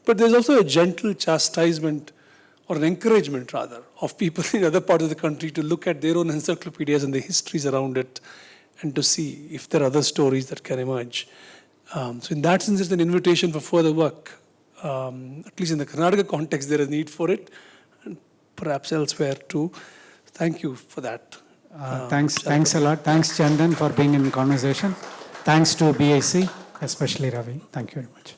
S1: but there's also a gentle chastisement, or an encouragement rather, of people in other parts of the country to look at their own encyclopedias and the histories around it and to see if there are other stories that can emerge. So in that sense, it's an invitation for further work. At least in the Karnataka context, there is need for it, and perhaps elsewhere too. Thank you for that.
S2: Thanks a lot. Thanks, Chandan, for being in conversation. Thanks to BIC, especially Ravi. Thank you very much.